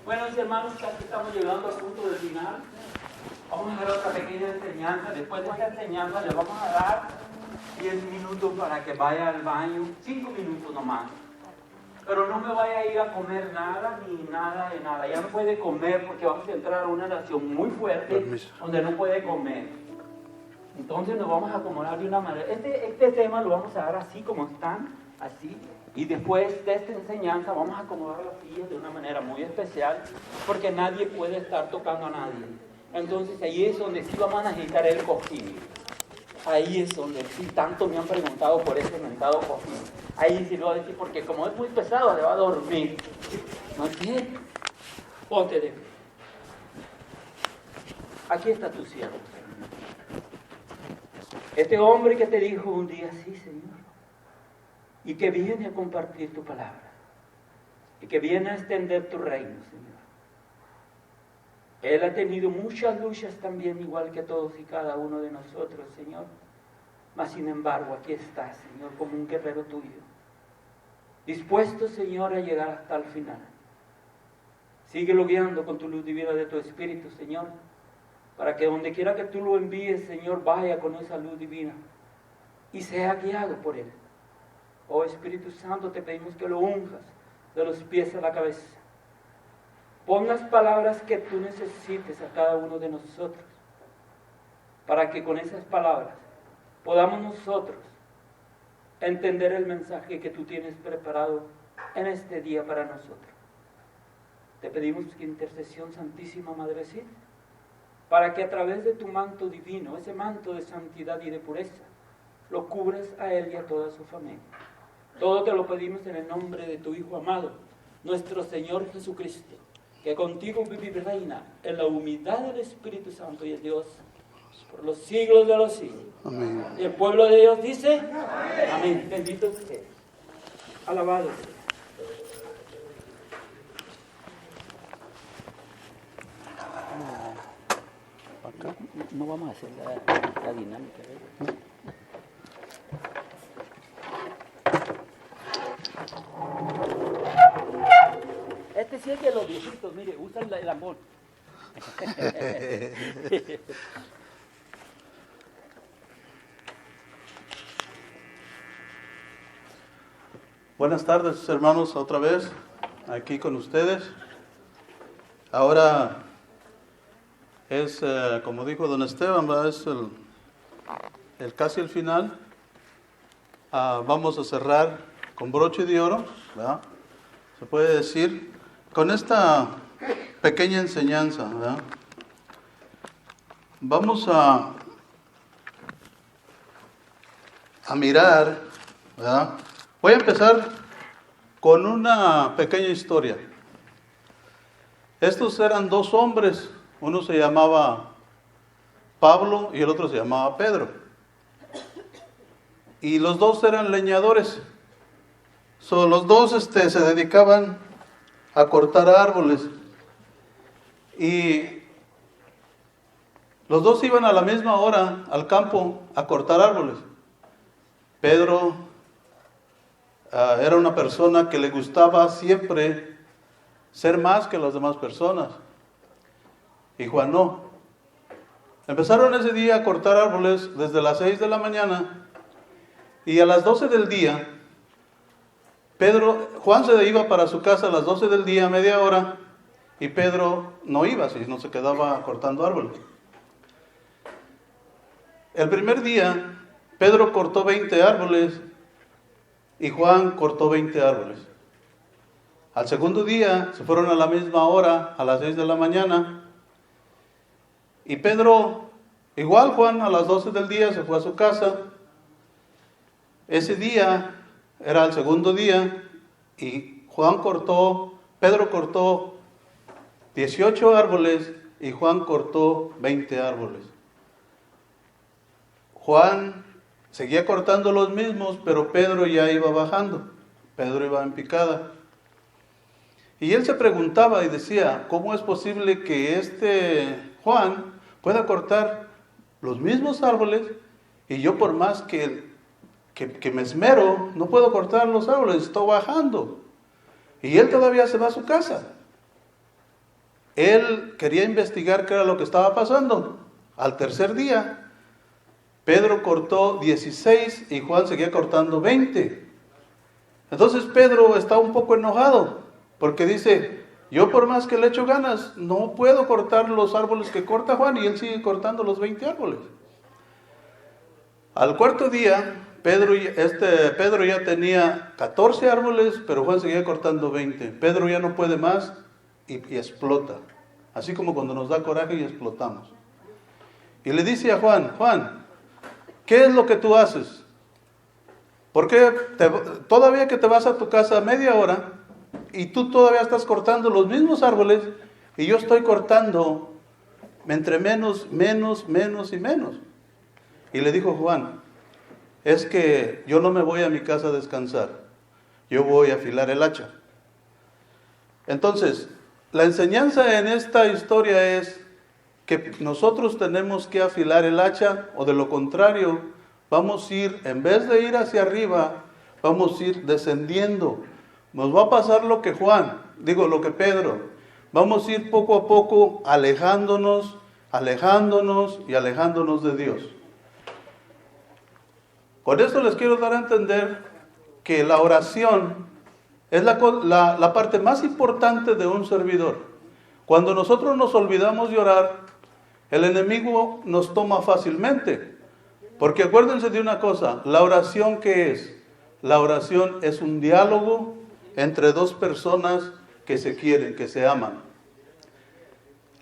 Bueno, mis hermanos, casi estamos llegando al punto del final. Vamos a dar otra pequeña enseñanza. Después de esta enseñanza le vamos a dar 10 minutos para que vaya al baño, 5 minutos nomás. Pero no me vaya a ir a comer nada, ni nada de nada. Ya no puede comer porque vamos a entrar a una nación muy fuerte donde no puede comer. Entonces nos vamos a acomodar de una manera. Este tema lo vamos a dar así como están, así. Y después de esta enseñanza vamos a acomodar las sillas de una manera muy especial, porque nadie puede estar tocando a nadie. Entonces ahí es donde sí vamos a necesitar el cojín. Ahí es donde sí tanto me han preguntado por ese mentado cojín. Ahí sí lo voy a decir, porque como es muy pesado, le va a dormir. ¿No entiendes? Ponte de pie. Aquí está tu siervo. Este hombre que te dijo un día, sí, Señor, y que viene a compartir tu palabra, y que viene a extender tu reino, Señor. Él ha tenido muchas luchas también, igual que todos y cada uno de nosotros, Señor. Mas sin embargo, aquí está, Señor, como un guerrero tuyo, dispuesto, Señor, a llegar hasta el final. Síguelo guiando con tu luz divina de tu Espíritu, Señor, para que donde quiera que tú lo envíes, Señor, vaya con esa luz divina y sea guiado por Él. Oh Espíritu Santo, te pedimos que lo unjas de los pies a la cabeza. Pon las palabras que tú necesites a cada uno de nosotros, para que con esas palabras podamos nosotros entender el mensaje que tú tienes preparado en este día para nosotros. Te pedimos que intercesión, Santísima Madrecita, para que a través de tu manto divino, ese manto de santidad y de pureza, lo cubres a él y a toda su familia. Todo te lo pedimos en el nombre de tu Hijo amado, nuestro Señor Jesucristo, que contigo vive y reina en la humildad del Espíritu Santo y el Dios por los siglos de los siglos. Amén. Y el pueblo de Dios dice, amén. Amén. Bendito usted. Alabado sea. Acá. No vamos a hacer la dinámica, ¿verdad? Este sí es de los viejitos, mire, usan el amor. Buenas tardes, hermanos, otra vez aquí con ustedes. Ahora es, como dijo don Esteban, ¿verdad? Es el casi el final. Vamos a cerrar con broche de oro, ¿verdad? Se puede decir, con esta pequeña enseñanza, ¿verdad? Vamos a mirar, ¿verdad? Voy a empezar con una pequeña historia. Estos eran dos hombres, uno se llamaba Pablo y el otro se llamaba Pedro. Y los dos eran leñadores. Los dos se dedicaban a cortar árboles. Y los dos iban a la misma hora al campo a cortar árboles. Pedro era una persona que le gustaba siempre ser más que las demás personas. Y Juan no. Empezaron ese día a cortar árboles desde las 6 de la mañana y a las 12 del día, Juan se iba para su casa a las 12 del día, media hora, y Pedro no iba, sino se quedaba cortando árboles. El primer día, Pedro cortó 20 árboles y Juan cortó 20 árboles. Al segundo día, se fueron a la misma hora, a las 6 de la mañana, y Pedro, igual Juan, a las 12 del día se fue a su casa. Ese día era el segundo día y Pedro cortó 18 árboles y Juan cortó 20 árboles. Juan seguía cortando los mismos, pero Pedro ya iba bajando. Pedro iba en picada. Y él se preguntaba y decía, ¿cómo es posible que este Juan pueda cortar los mismos árboles y yo por más que me esmero, no puedo cortar los árboles, estoy bajando? Y él todavía se va a su casa. él quería investigar qué era lo que estaba pasando. Al tercer día, Pedro cortó 16 y Juan seguía cortando 20. Entonces Pedro está un poco enojado, porque dice, yo por más que le echo ganas, no puedo cortar los árboles que corta Juan, y él sigue cortando los 20 árboles. Al cuarto día, Pedro ya tenía 14 árboles, pero Juan seguía cortando 20. Pedro ya no puede más y explota. Así como cuando nos da coraje y explotamos. Y le dice a Juan, Juan, ¿qué es lo que tú haces? ¿Por qué todavía que te vas a tu casa media hora y tú todavía estás cortando los mismos árboles y yo estoy cortando entre menos y menos? Y le dijo Juan, es que yo no me voy a mi casa a descansar, yo voy a afilar el hacha. Entonces, la enseñanza en esta historia es que nosotros tenemos que afilar el hacha, o de lo contrario, vamos a ir, en vez de ir hacia arriba, vamos a ir descendiendo. Nos va a pasar lo que Pedro. Vamos a ir poco a poco alejándonos de Dios. Con esto les quiero dar a entender que la oración es la parte más importante de un servidor. Cuando nosotros nos olvidamos de orar, el enemigo nos toma fácilmente. Porque acuérdense de una cosa, la oración, ¿qué es? La oración es un diálogo entre dos personas que se quieren, que se aman.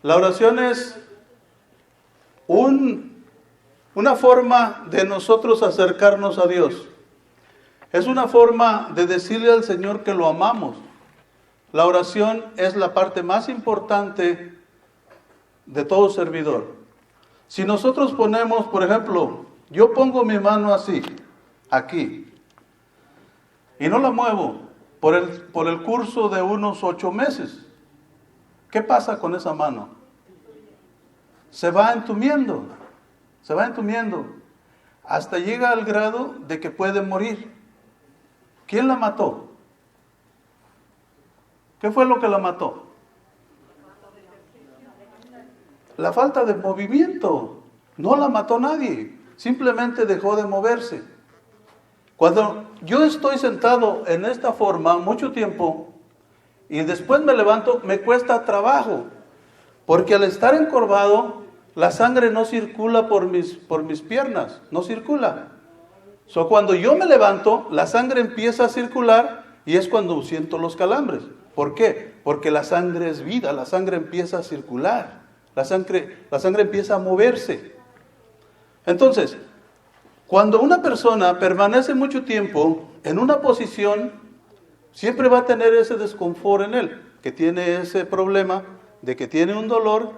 La oración es una forma de nosotros acercarnos a Dios. Es una forma de decirle al Señor que lo amamos. La oración es la parte más importante de todo servidor. Si nosotros ponemos, por ejemplo, yo pongo mi mano así, aquí, y no la muevo por el curso de unos 8 meses, ¿qué pasa con esa mano? Se va entumiendo, hasta llega al grado de que puede morir. ¿Quién la mató? ¿Qué fue lo que la mató? La falta de movimiento. No la mató nadie, simplemente dejó de moverse. Cuando yo estoy sentado en esta forma mucho tiempo y después me levanto, me cuesta trabajo, porque al estar encorvado, la sangre no circula por mis piernas, no circula. Cuando yo me levanto, la sangre empieza a circular y es cuando siento los calambres. ¿Por qué? Porque la sangre es vida, la sangre empieza a circular, la sangre empieza a moverse. Entonces, cuando una persona permanece mucho tiempo en una posición, siempre va a tener ese desconfort en él, que tiene ese problema de que tiene un dolor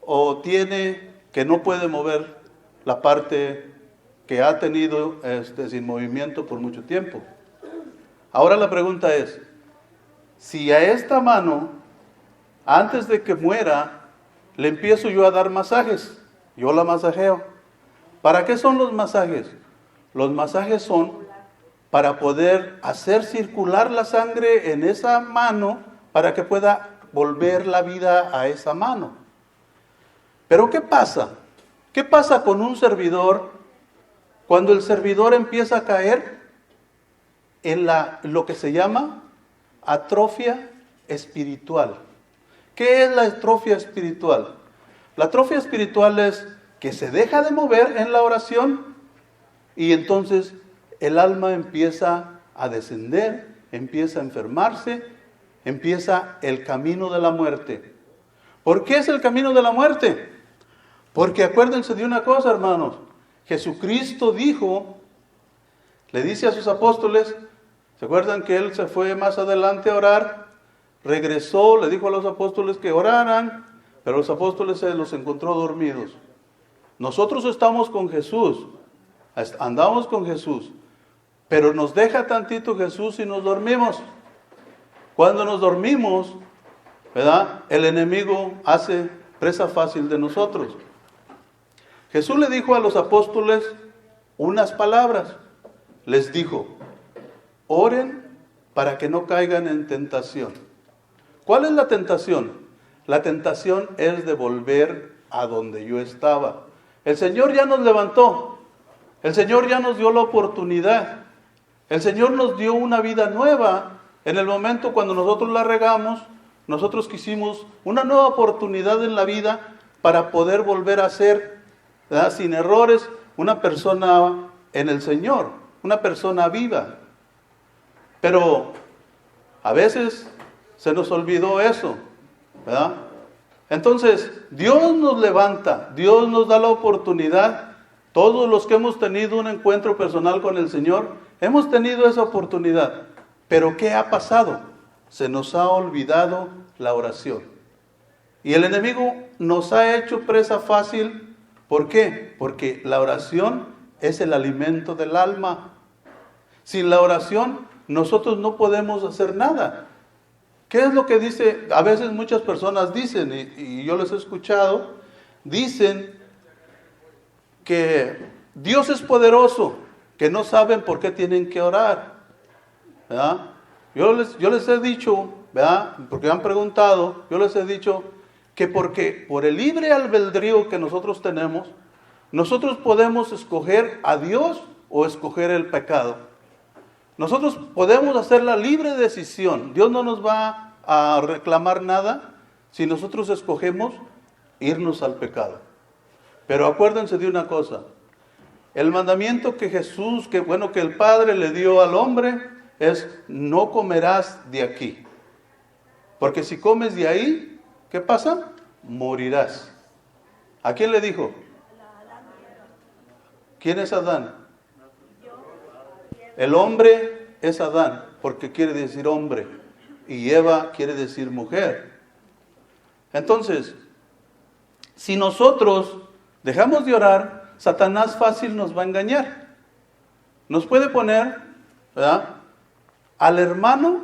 o tiene que no puede mover la parte que ha tenido sin movimiento por mucho tiempo. Ahora la pregunta es, si a esta mano, antes de que muera, le empiezo yo a dar masajes, yo la masajeo. ¿Para qué son los masajes? Los masajes son para poder hacer circular la sangre en esa mano para que pueda volver la vida a esa mano. Pero ¿qué pasa? ¿Qué pasa con un servidor cuando el servidor empieza a caer en lo que se llama atrofia espiritual? ¿Qué es la atrofia espiritual? La atrofia espiritual es que se deja de mover en la oración y entonces el alma empieza a descender, empieza a enfermarse, empieza el camino de la muerte. ¿Por qué es el camino de la muerte? Porque acuérdense de una cosa, hermanos. Jesucristo le dice a sus apóstoles, ¿se acuerdan que Él se fue más adelante a orar? Regresó, le dijo a los apóstoles que oraran, pero los apóstoles se los encontró dormidos. Nosotros estamos con Jesús, andamos con Jesús, pero nos deja tantito Jesús y nos dormimos. Cuando nos dormimos, ¿verdad? El enemigo hace presa fácil de nosotros. Jesús le dijo a los apóstoles unas palabras. Les dijo, oren para que no caigan en tentación. ¿Cuál es la tentación? La tentación es de volver a donde yo estaba. El Señor ya nos levantó. El Señor ya nos dio la oportunidad. El Señor nos dio una vida nueva. En el momento cuando nosotros la regamos, nosotros quisimos una nueva oportunidad en la vida para poder volver a ser, ¿verdad?, sin errores, una persona en el Señor, una persona viva. Pero a veces se nos olvidó eso, ¿verdad? Entonces, Dios nos levanta, Dios nos da la oportunidad. Todos los que hemos tenido un encuentro personal con el Señor, hemos tenido esa oportunidad. Pero ¿qué ha pasado? Se nos ha olvidado la oración. Y el enemigo nos ha hecho presa fácil. ¿Por qué? Porque la oración es el alimento del alma. Sin la oración, nosotros no podemos hacer nada. ¿Qué es lo que dice? A veces muchas personas dicen, y yo les he escuchado, dicen que Dios es poderoso, que no saben por qué tienen que orar, ¿verdad? Yo les he dicho, ¿verdad?, porque han preguntado, yo les he dicho que porque por el libre albedrío que nosotros tenemos, nosotros podemos escoger a Dios o escoger el pecado. Nosotros podemos hacer la libre decisión. Dios no nos va a reclamar nada si nosotros escogemos irnos al pecado. Pero acuérdense de una cosa. El mandamiento que Jesús, que el Padre le dio al hombre es: no comerás de aquí. Porque si comes de ahí, ¿qué pasa? Morirás. ¿A quién le dijo? ¿Quién es Adán? El hombre es Adán, porque quiere decir hombre, y Eva quiere decir mujer. Entonces, si nosotros dejamos de orar, Satanás fácil nos va a engañar. Nos puede poner, ¿verdad?, al hermano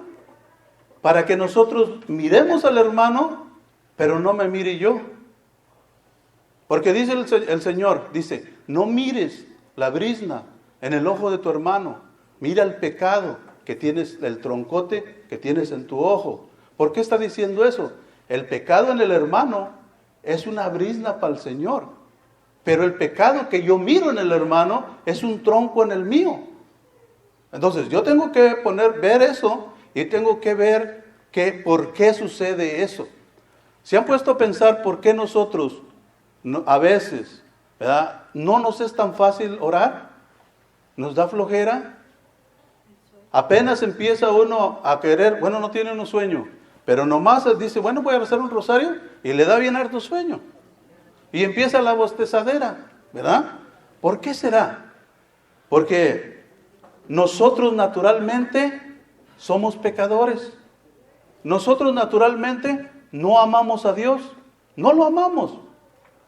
para que nosotros miremos al hermano, pero no me mire yo. Porque dice el Señor, dice: no mires la brizna en el ojo de tu hermano. Mira el pecado que tienes, el troncote que tienes en tu ojo. ¿Por qué está diciendo eso? El pecado en el hermano es una brizna para el Señor. Pero el pecado que yo miro en el hermano es un tronco en el mío. Entonces yo tengo que ver eso y tengo que ver por qué sucede eso. ¿Se han puesto a pensar por qué nosotros a veces, ¿verdad?, no nos es tan fácil orar? ¿Nos da flojera? Apenas empieza uno a querer, no tiene uno sueño, pero nomás dice, voy a rezar un rosario, y le da bien harto sueño. Y empieza la bostezadera, ¿verdad? ¿Por qué será? Porque nosotros naturalmente somos pecadores. Nosotros naturalmente no amamos a Dios, no lo amamos.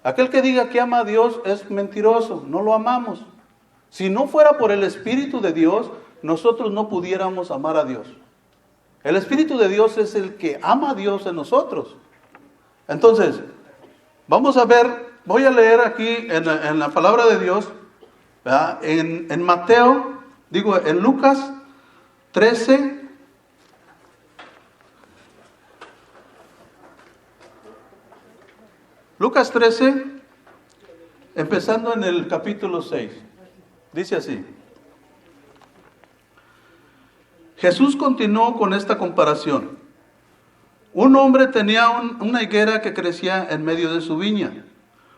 Aquel que diga que ama a Dios es mentiroso, no lo amamos. Si no fuera por el Espíritu de Dios, nosotros no pudiéramos amar a Dios. El Espíritu de Dios es el que ama a Dios en nosotros. Entonces, vamos a ver, voy a leer aquí en la palabra de Dios, ¿verdad?, en Lucas 13. Lucas 13, empezando en el capítulo 6. Dice así. Jesús continuó con esta comparación. Un hombre tenía una higuera que crecía en medio de su viña.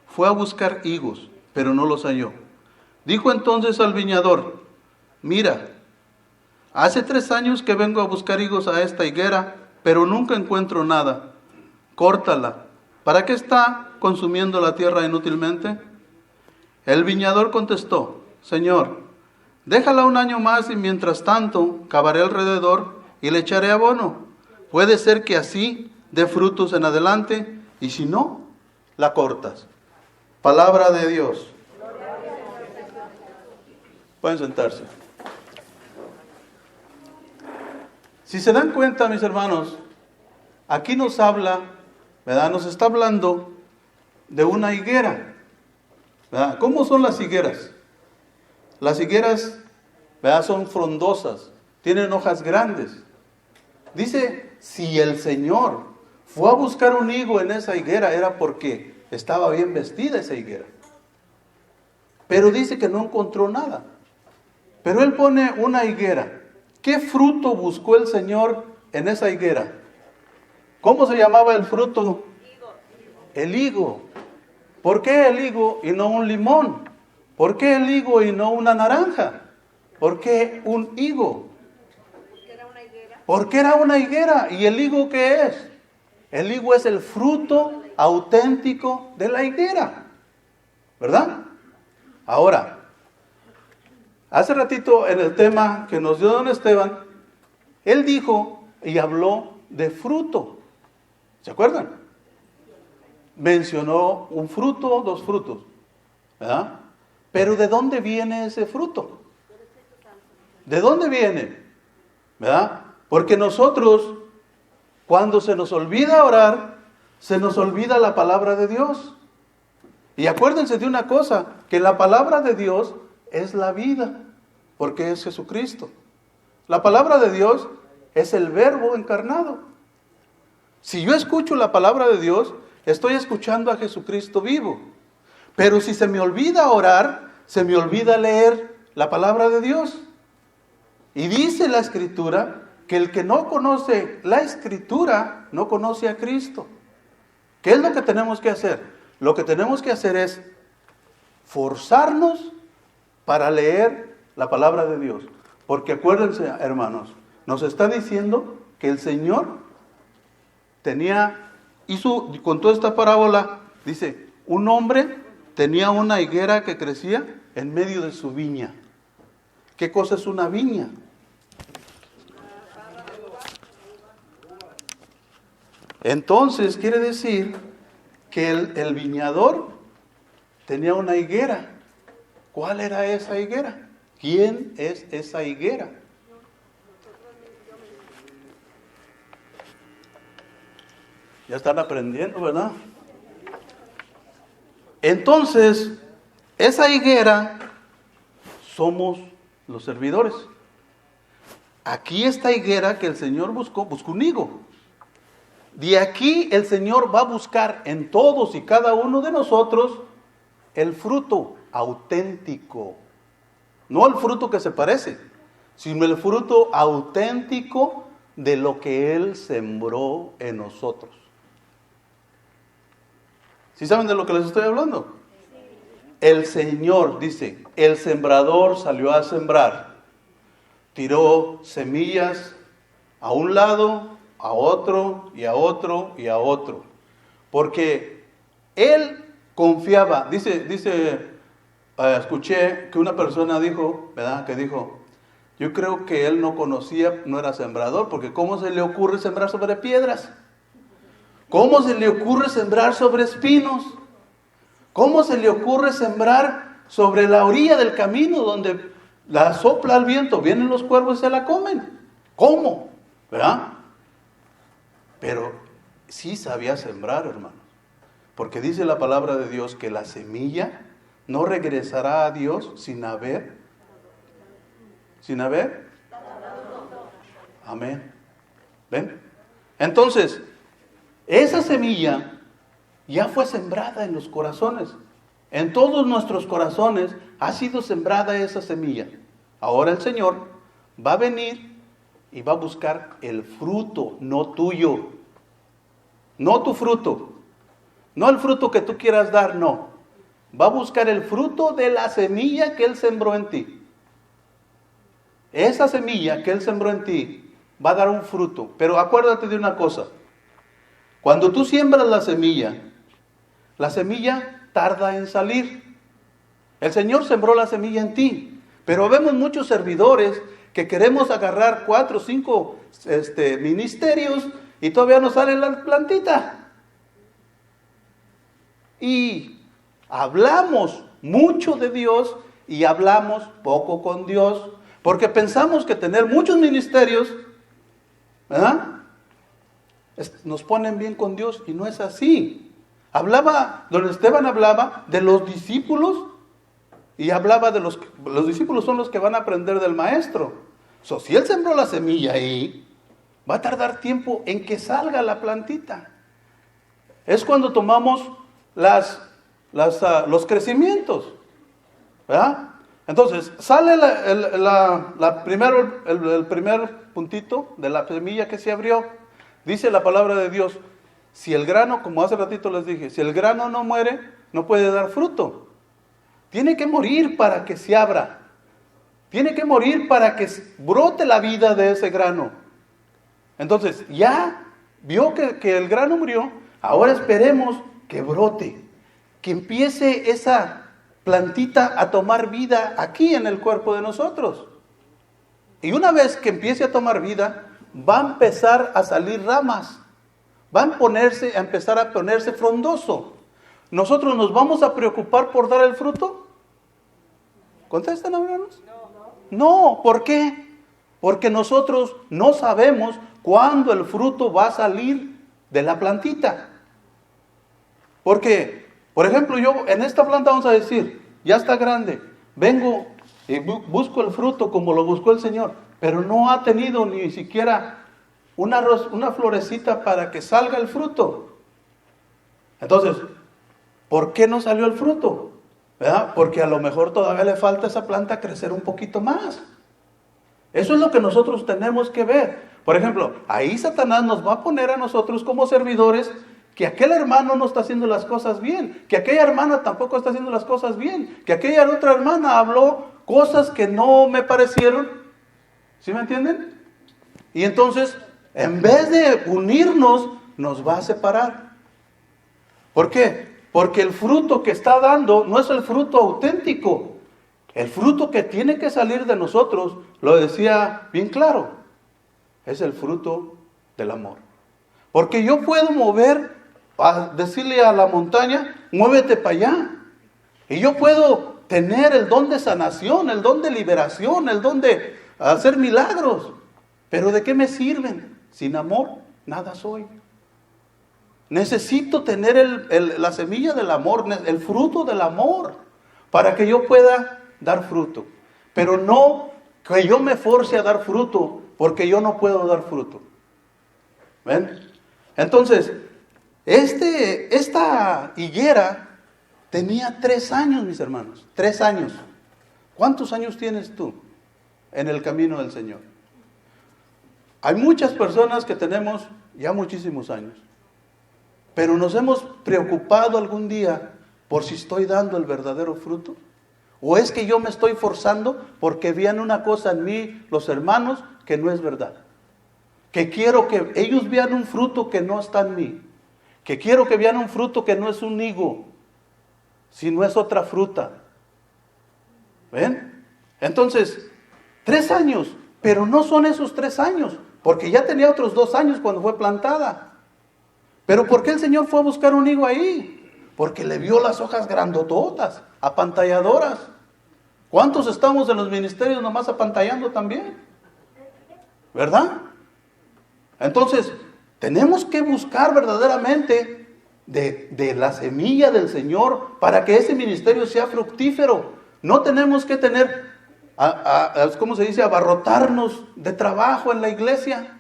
Fue a buscar higos, pero no los halló. Dijo entonces al viñador: mira, hace 3 años que vengo a buscar higos a esta higuera, pero nunca encuentro nada. Córtala. ¿Para qué está consumiendo la tierra inútilmente? El viñador contestó: Señor, déjala 1 año más y mientras tanto cavaré alrededor y le echaré abono. Puede ser que así dé frutos en adelante, y si no, la cortas. Palabra de Dios. Pueden sentarse. Si se dan cuenta, mis hermanos, aquí nos habla, ¿verdad?, nos está hablando de una higuera, ¿verdad? ¿Cómo son las higueras? Las higueras, ¿verdad?, son frondosas, tienen hojas grandes. Dice, si el Señor fue a buscar un higo en esa higuera, era porque estaba bien vestida esa higuera. Pero dice que no encontró nada. Pero él pone una higuera. ¿Qué fruto buscó el Señor en esa higuera? ¿Cómo se llamaba el fruto? El higo. ¿Por qué el higo y no un limón? ¿Por qué el higo y no una naranja? ¿Por qué un higo? Porque era una higuera. ¿Y el higo qué es? El higo es el fruto auténtico de la higuera. ¿Verdad? Ahora, hace ratito en el tema que nos dio don Esteban, él dijo y habló de fruto. ¿Se acuerdan? Mencionó un fruto, dos frutos. ¿Verdad? Pero ¿de dónde viene ese fruto? ¿De dónde viene? ¿Verdad? Porque nosotros, cuando se nos olvida orar, se nos olvida la palabra de Dios. Y acuérdense de una cosa, que la palabra de Dios es la vida, porque es Jesucristo. La palabra de Dios es el verbo encarnado. Si yo escucho la palabra de Dios, estoy escuchando a Jesucristo vivo. Pero si se me olvida orar, se me olvida leer la palabra de Dios. Y dice la Escritura que el que no conoce la Escritura no conoce a Cristo. ¿Qué es lo que tenemos que hacer? Lo que tenemos que hacer es forzarnos para leer la palabra de Dios. Porque acuérdense, hermanos, nos está diciendo que el Señor contó esta parábola, dice, un hombre tenía una higuera que crecía en medio de su viña. ¿Qué cosa es una viña? Entonces quiere decir que el viñador tenía una higuera. ¿Cuál era esa higuera? ¿Quién es esa higuera? Ya están aprendiendo, ¿verdad? Entonces, esa higuera somos los servidores. Aquí esta higuera que el Señor buscó un higo. De aquí el Señor va a buscar en todos y cada uno de nosotros el fruto auténtico. No el fruto que se parece, sino el fruto auténtico de lo que Él sembró en nosotros. ¿Sí saben de lo que les estoy hablando? El Señor, dice, el sembrador salió a sembrar. Tiró semillas a un lado, a otro, y a otro, y a otro. Porque Él confiaba. Escuché que una persona dijo, ¿verdad? Que dijo, yo creo que él no conocía, no era sembrador, porque ¿cómo se le ocurre sembrar sobre piedras? ¿Cómo se le ocurre sembrar sobre espinos? ¿Cómo se le ocurre sembrar sobre la orilla del camino donde la sopla el viento, vienen los cuervos y se la comen? ¿Cómo? ¿Verdad? Pero sí sabía sembrar, hermanos, porque dice la palabra de Dios que la semilla no regresará a Dios sin haber. Amén. ¿Ven? Entonces, esa semilla ya fue sembrada en los corazones. En todos nuestros corazones ha sido sembrada esa semilla. Ahora el Señor va a venir y va a buscar el fruto, no tuyo. No tu fruto. No el fruto que tú quieras dar, no. Va a buscar el fruto de la semilla que Él sembró en ti. Esa semilla que Él sembró en ti va a dar un fruto. Pero acuérdate de una cosa. Cuando tú siembras la semilla tarda en salir. El Señor sembró la semilla en ti. Pero vemos muchos servidores que queremos agarrar 4 o 5 ministerios y todavía no sale la plantita. Y hablamos mucho de Dios y hablamos poco con Dios, porque pensamos que tener muchos ministerios, ¿verdad?, nos ponen bien con Dios, y no es así. Don Esteban hablaba de los discípulos, y hablaba de los discípulos son los que van a aprender del maestro. Si él sembró la semilla ahí, va a tardar tiempo en que salga la plantita. es cuando tomamos los crecimientos, ¿verdad? Entonces, sale el primer puntito de la semilla que se abrió. Dice la palabra de Dios, si el grano, como hace ratito les dije, si el grano no muere, no puede dar fruto. Tiene que morir para que se abra. Tiene que morir para que brote la vida de ese grano. Entonces, ya vio que el grano murió, ahora esperemos que brote, que empiece esa plantita a tomar vida aquí en el cuerpo de nosotros. Y una vez que empiece a tomar vida, va a empezar a salir ramas, va a empezar a ponerse frondoso. ¿Nosotros nos vamos a preocupar por dar el fruto? ¿Contestan, hermanos? No, ¿por qué? Porque nosotros no sabemos cuándo el fruto va a salir de la plantita. Porque, por ejemplo, yo en esta planta vamos a decir, ya está grande, vengo y busco el fruto como lo buscó el Señor, pero no ha tenido ni siquiera una florecita para que salga el fruto. Entonces, ¿por qué no salió el fruto? ¿Verdad? Porque a lo mejor todavía le falta a esa planta crecer un poquito más. Eso es lo que nosotros tenemos que ver. Por ejemplo, ahí Satanás nos va a poner a nosotros como servidores que aquel hermano no está haciendo las cosas bien, que aquella hermana tampoco está haciendo las cosas bien, que aquella otra hermana habló cosas que no me parecieron. ¿Sí me entienden? Y entonces, en vez de unirnos, nos va a separar. ¿Por qué? Porque el fruto que está dando no es el fruto auténtico. El fruto que tiene que salir de nosotros, lo decía bien claro, es el fruto del amor. Porque yo puedo decirle a la montaña, muévete para allá. Y yo puedo tener el don de sanación, el don de liberación, el don de hacer milagros. Pero ¿de qué me sirven? Sin amor, nada soy. Necesito tener la semilla del amor, el fruto del amor, para que yo pueda dar fruto. Pero no que yo me force a dar fruto, porque yo no puedo dar fruto. ¿Ven? Entonces, esta higuera tenía 3 años, mis hermanos. 3 años. ¿Cuántos años tienes tú en el camino del Señor? Hay muchas personas que tenemos ya muchísimos años. Pero nos hemos preocupado algún día por si estoy dando el verdadero fruto. ¿O es que yo me estoy forzando porque vean una cosa en mí, los hermanos, que no es verdad? Que quiero que ellos vean un fruto que no está en mí. Que quiero que vean un fruto que no es un higo, sino es otra fruta. ¿Ven? Entonces, 3 años, pero no son esos 3 años, porque ya tenía otros 2 años cuando fue plantada. Pero ¿por qué el Señor fue a buscar un higo ahí? Porque le vio las hojas grandototas, apantalladoras. ¿Cuántos estamos en los ministerios nomás apantallando también? ¿Verdad? Entonces, tenemos que buscar verdaderamente de la semilla del Señor para que ese ministerio sea fructífero. No tenemos que tener, ¿cómo se dice?, abarrotarnos de trabajo en la iglesia.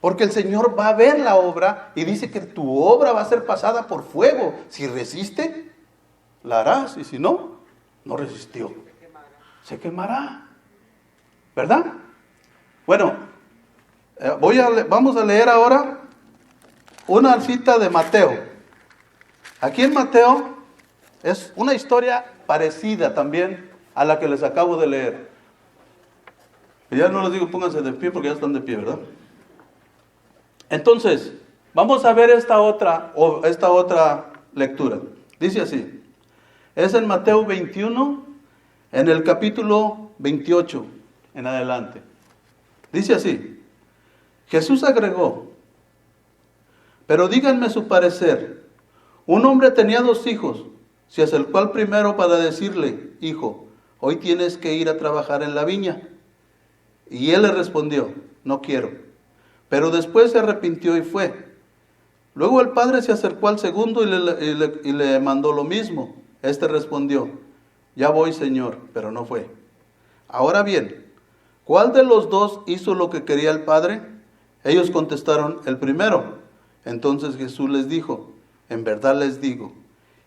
Porque el Señor va a ver la obra y dice que tu obra va a ser pasada por fuego. Si resiste, la harás. Y si no, no resistió. Se quemará. ¿Verdad? Bueno, vamos a leer ahora una cita de Mateo. Aquí en Mateo es una historia parecida también a la que les acabo de leer. Y ya no les digo pónganse de pie porque ya están de pie, ¿verdad? Entonces, vamos a ver esta otra lectura. Dice así, es en Mateo 21, en el capítulo 28, en adelante. Dice así, Jesús agregó, pero díganme su parecer. Un hombre tenía 2 hijos, se acercó al primero para decirle, hijo, hoy tienes que ir a trabajar en la viña. Y él le respondió, no quiero. Pero después se arrepintió y fue. Luego el padre se acercó al segundo y le mandó lo mismo. Este respondió, ya voy, Señor, pero no fue. Ahora bien, ¿cuál de los 2 hizo lo que quería el padre? Ellos contestaron, el primero. Entonces Jesús les dijo, en verdad les digo,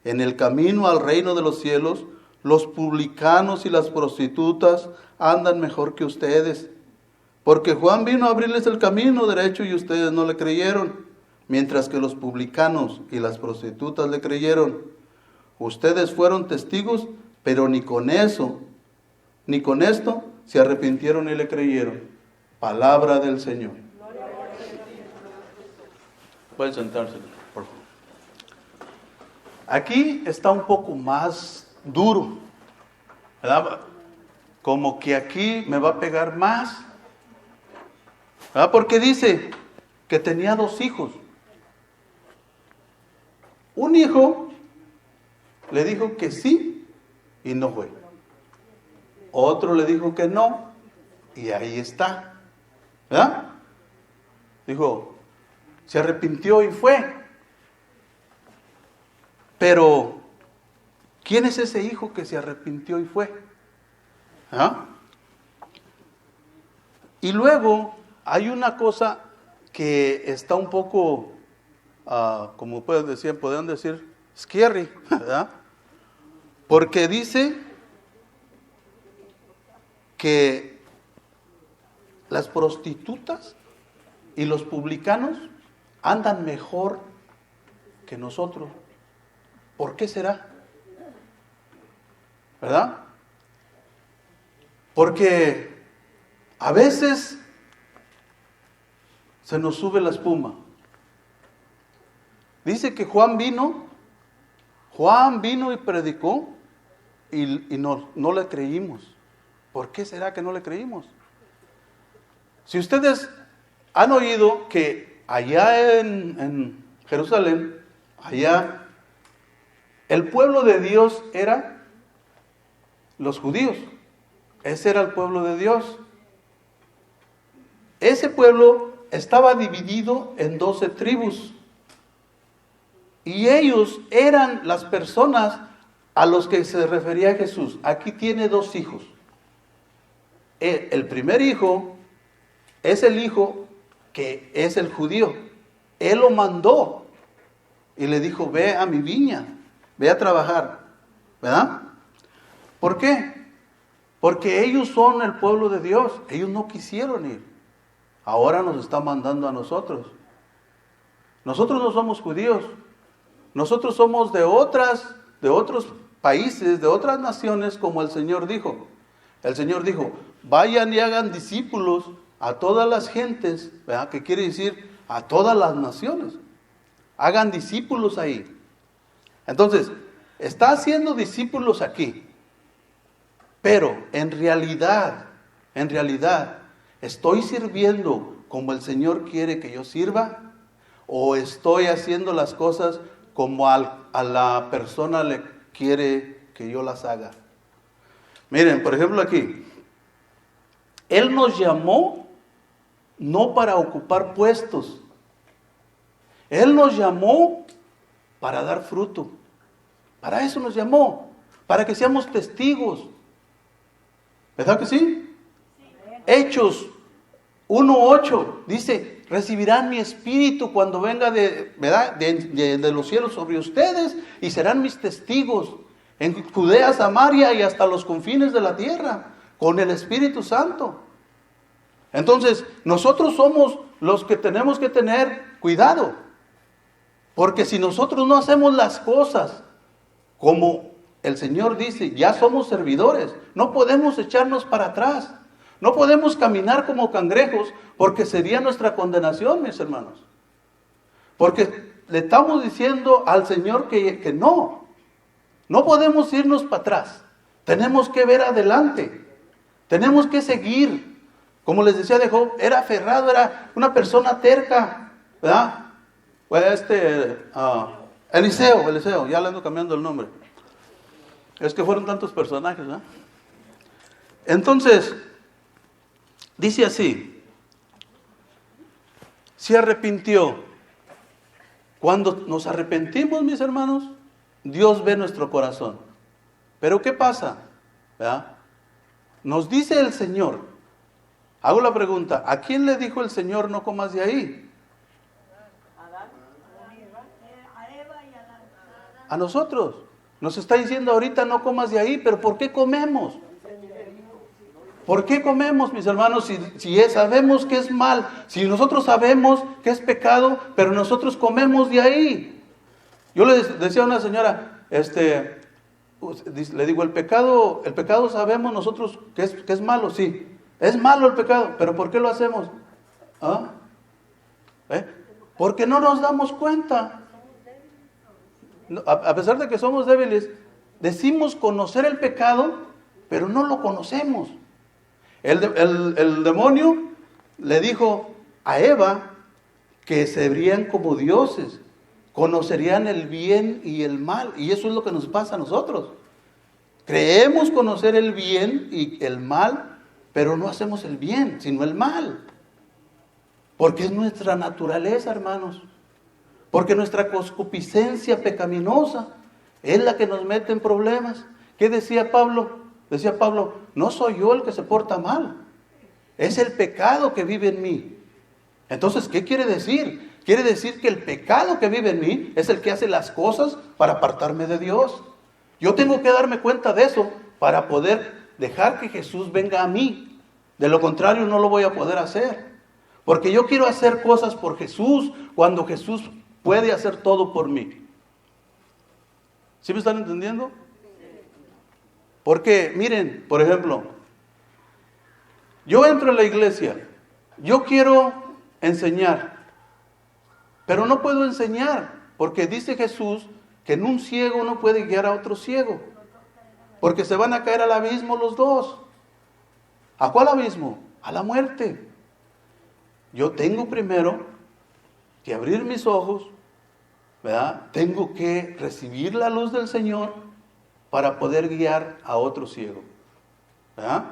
en el camino al reino de los cielos, los publicanos y las prostitutas andan mejor que ustedes. Porque Juan vino a abrirles el camino derecho y ustedes no le creyeron, mientras que los publicanos y las prostitutas le creyeron. Ustedes fueron testigos, pero ni con esto se arrepintieron y le creyeron. Palabra del Señor. Pueden sentarse, por favor. Aquí está un poco más duro, ¿verdad? Como que aquí me va a pegar más, ¿verdad? Porque dice que tenía 2 hijos. Un hijo le dijo que sí y no fue. Otro le dijo que no y ahí está, ¿verdad? Dijo, se arrepintió y fue. Pero, ¿quién es ese hijo que se arrepintió y fue? ¿Ah? Y luego hay una cosa que está un poco, como podrían decir, scary, ¿verdad? Porque dice que las prostitutas y los publicanos andan mejor que nosotros. ¿Por qué será? ¿Verdad? Porque a veces se nos sube la espuma. Dice que Juan vino y predicó y no le creímos. ¿Por qué será que no le creímos? Si ustedes han oído que allá en Jerusalén, allá, el pueblo de Dios era los judíos. Ese era el pueblo de Dios. Ese pueblo estaba dividido en 12 tribus. Y ellos eran las personas a los que se refería Jesús. Aquí tiene 2 hijos. El primer hijo es el hijo que es el judío. Él lo mandó y le dijo, ve a mi viña, ve a trabajar, ¿verdad? ¿Por qué? Porque ellos son el pueblo de Dios. Ellos no quisieron ir. Ahora nos está mandando a nosotros. Nosotros no somos judíos. Nosotros somos de otros países, de otras naciones, como el Señor dijo. El Señor dijo, vayan y hagan discípulos a todas las gentes, ¿verdad? Que quiere decir a todas las naciones. Hagan discípulos ahí. Entonces, está haciendo discípulos aquí. Pero en realidad, ¿estoy sirviendo como el Señor quiere que yo sirva? ¿O estoy haciendo las cosas como a la persona le quiere que yo las haga? Miren, por ejemplo aquí, Él nos llamó no para ocupar puestos. Él nos llamó para dar fruto. Para eso nos llamó, para que seamos testigos. ¿Verdad que sí? Hechos 1:8 dice, recibirán mi espíritu cuando venga de los cielos sobre ustedes y serán mis testigos en Judea, Samaria y hasta los confines de la tierra, con el Espíritu Santo. Entonces, nosotros somos los que tenemos que tener cuidado, porque si nosotros no hacemos las cosas como el Señor dice, ya somos servidores, no podemos echarnos para atrás, no podemos caminar como cangrejos, porque sería nuestra condenación, mis hermanos. Porque le estamos diciendo al Señor que no podemos irnos para atrás, tenemos que ver adelante, tenemos que seguir. Como les decía de Job, era aferrado, era una persona terca, ¿verdad? Pues Eliseo, ya le ando cambiando el nombre. Es que fueron tantos personajes, ¿verdad? Entonces, dice así, se arrepintió. Cuando nos arrepentimos, mis hermanos, Dios ve nuestro corazón. Pero ¿qué pasa? ¿Verdad? Nos dice el Señor, hago la pregunta, ¿a quién le dijo el Señor no comas de ahí? A nosotros. Nos está diciendo ahorita no comas de ahí, pero ¿por qué comemos? ¿Por qué comemos, mis hermanos, si sabemos que es mal? Si nosotros sabemos que es pecado, pero nosotros comemos de ahí. Yo le decía a una señora, le digo, el pecado sabemos nosotros que es malo, sí. Es malo el pecado, pero ¿por qué lo hacemos? ¿Ah? Porque no nos damos cuenta. A pesar de que somos débiles, decimos conocer el pecado, pero no lo conocemos. El demonio le dijo a Eva que serían como dioses, conocerían el bien y el mal, y eso es lo que nos pasa a nosotros. Creemos conocer el bien y el mal, pero no hacemos el bien, sino el mal. Porque es nuestra naturaleza, hermanos. Porque nuestra concupiscencia pecaminosa es la que nos mete en problemas. ¿Qué decía Pablo? Decía Pablo, no soy yo el que se porta mal, es el pecado que vive en mí. Entonces, ¿qué quiere decir? Quiere decir que el pecado que vive en mí es el que hace las cosas para apartarme de Dios. Yo tengo que darme cuenta de eso para poder dejar que Jesús venga a mí. De lo contrario, no lo voy a poder hacer. Porque yo quiero hacer cosas por Jesús cuando Jesús puede hacer todo por mí. ¿Sí me están entendiendo? Porque, miren, por ejemplo, yo entro en la iglesia, yo quiero enseñar, pero no puedo enseñar, porque dice Jesús que en un ciego no puede guiar a otro ciego, porque se van a caer al abismo los dos. ¿A cuál abismo? A la muerte. Yo tengo primero que abrir mis ojos, ¿verdad? Tengo que recibir la luz del Señor para poder guiar a otro ciego, ¿verdad?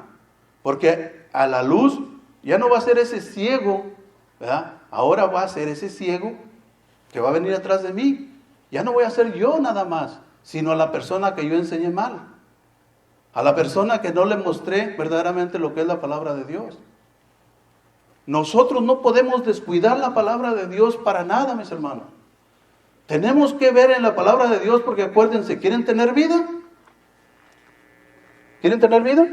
Porque a la luz ya no va a ser ese ciego, ¿verdad? Ahora va a ser ese ciego que va a venir atrás de mí. Ya no voy a ser yo nada más, sino a la persona que yo enseñé mal, a la persona que no le mostré verdaderamente lo que es la palabra de Dios. Nosotros no podemos descuidar la palabra de Dios para nada, mis hermanos. Tenemos que ver en la palabra de Dios, porque acuérdense, ¿quieren tener vida? ¿Quieren tener vida?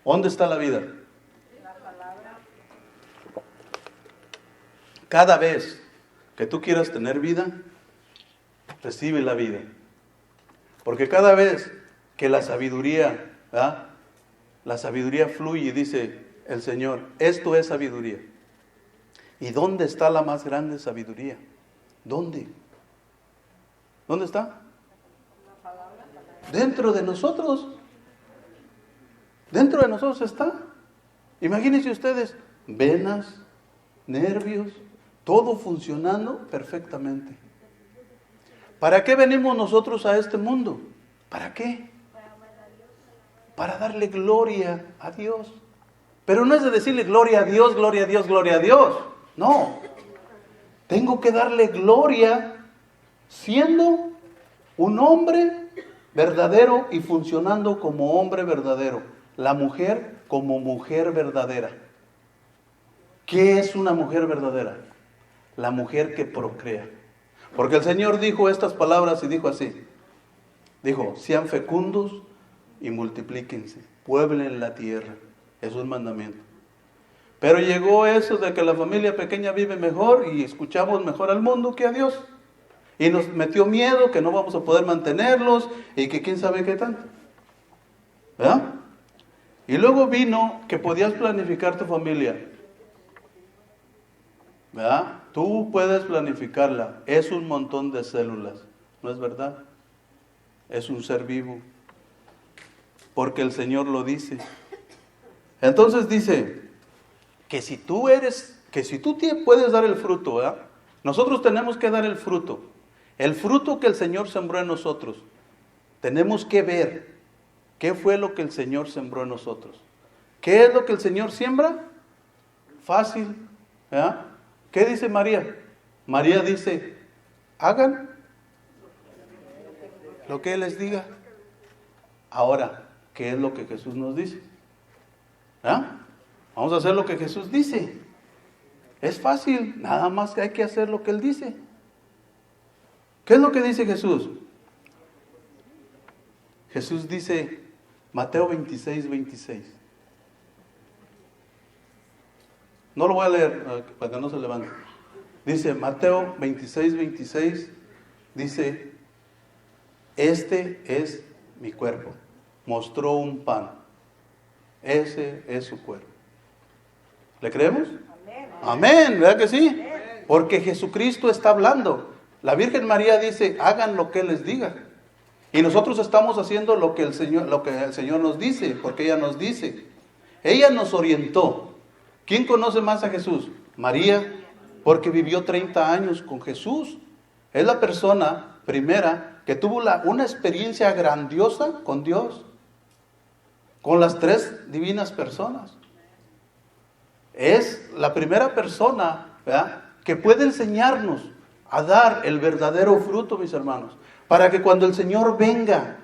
¿Dónde está la vida? Cada vez que tú quieras tener vida, recibe la vida. Porque cada vez que la sabiduría, ¿verdad? La sabiduría fluye y dice el Señor, esto es sabiduría. ¿Y dónde está la más grande sabiduría? ¿Dónde? ¿Dónde está? Dentro de nosotros. Dentro de nosotros está. Imagínense ustedes, venas, nervios, todo funcionando perfectamente. ¿Para qué venimos nosotros a este mundo? ¿Para qué? Para darle gloria a Dios. Pero no es de decirle gloria a Dios, gloria a Dios, gloria a Dios. No. Tengo que darle gloria siendo un hombre verdadero y funcionando como hombre verdadero. La mujer como mujer verdadera. ¿Qué es una mujer verdadera? La mujer que procrea. Porque el Señor dijo estas palabras y dijo así. Dijo, sean fecundos y multiplíquense, pueblen la tierra. Es un mandamiento. Pero llegó eso de que la familia pequeña vive mejor y escuchamos mejor al mundo que a Dios. Y nos metió miedo que no vamos a poder mantenerlos y que quién sabe qué tanto. ¿Verdad? Y luego vino que podías planificar tu familia. ¿Verdad? Tú puedes planificarla. Es un montón de células. ¿No es verdad? Es un ser vivo. Porque el Señor lo dice. Entonces dice que si tú puedes dar el fruto, ¿verdad? Nosotros tenemos que dar el fruto. El fruto que el Señor sembró en nosotros. Tenemos que ver qué fue lo que el Señor sembró en nosotros. ¿Qué es lo que el Señor siembra? Fácil, ¿verdad? ¿Qué dice María? María dice, hagan lo que Él les diga. Ahora, ¿qué es lo que Jesús nos dice? ¿Ah? Vamos a hacer lo que Jesús dice. Es fácil, nada más que hay que hacer lo que Él dice. ¿Qué es lo que dice Jesús? Jesús dice, Mateo 26, 26. No lo voy a leer para que no se levante. Dice Mateo 26, 26. Dice, este es mi cuerpo. Mostró un pan. Ese es su cuerpo. ¿Le creemos? Amén, ¿verdad que sí? Porque Jesucristo está hablando. La Virgen María dice, hagan lo que Él les diga. Y nosotros estamos haciendo lo que el Señor nos dice, porque ella nos dice. Ella nos orientó. ¿Quién conoce más a Jesús? María, porque vivió 30 años con Jesús. Es la persona primera que tuvo una experiencia grandiosa con Dios, con las tres divinas personas. Es la primera persona, ¿verdad?, que puede enseñarnos a dar el verdadero fruto, mis hermanos, para que cuando el Señor venga,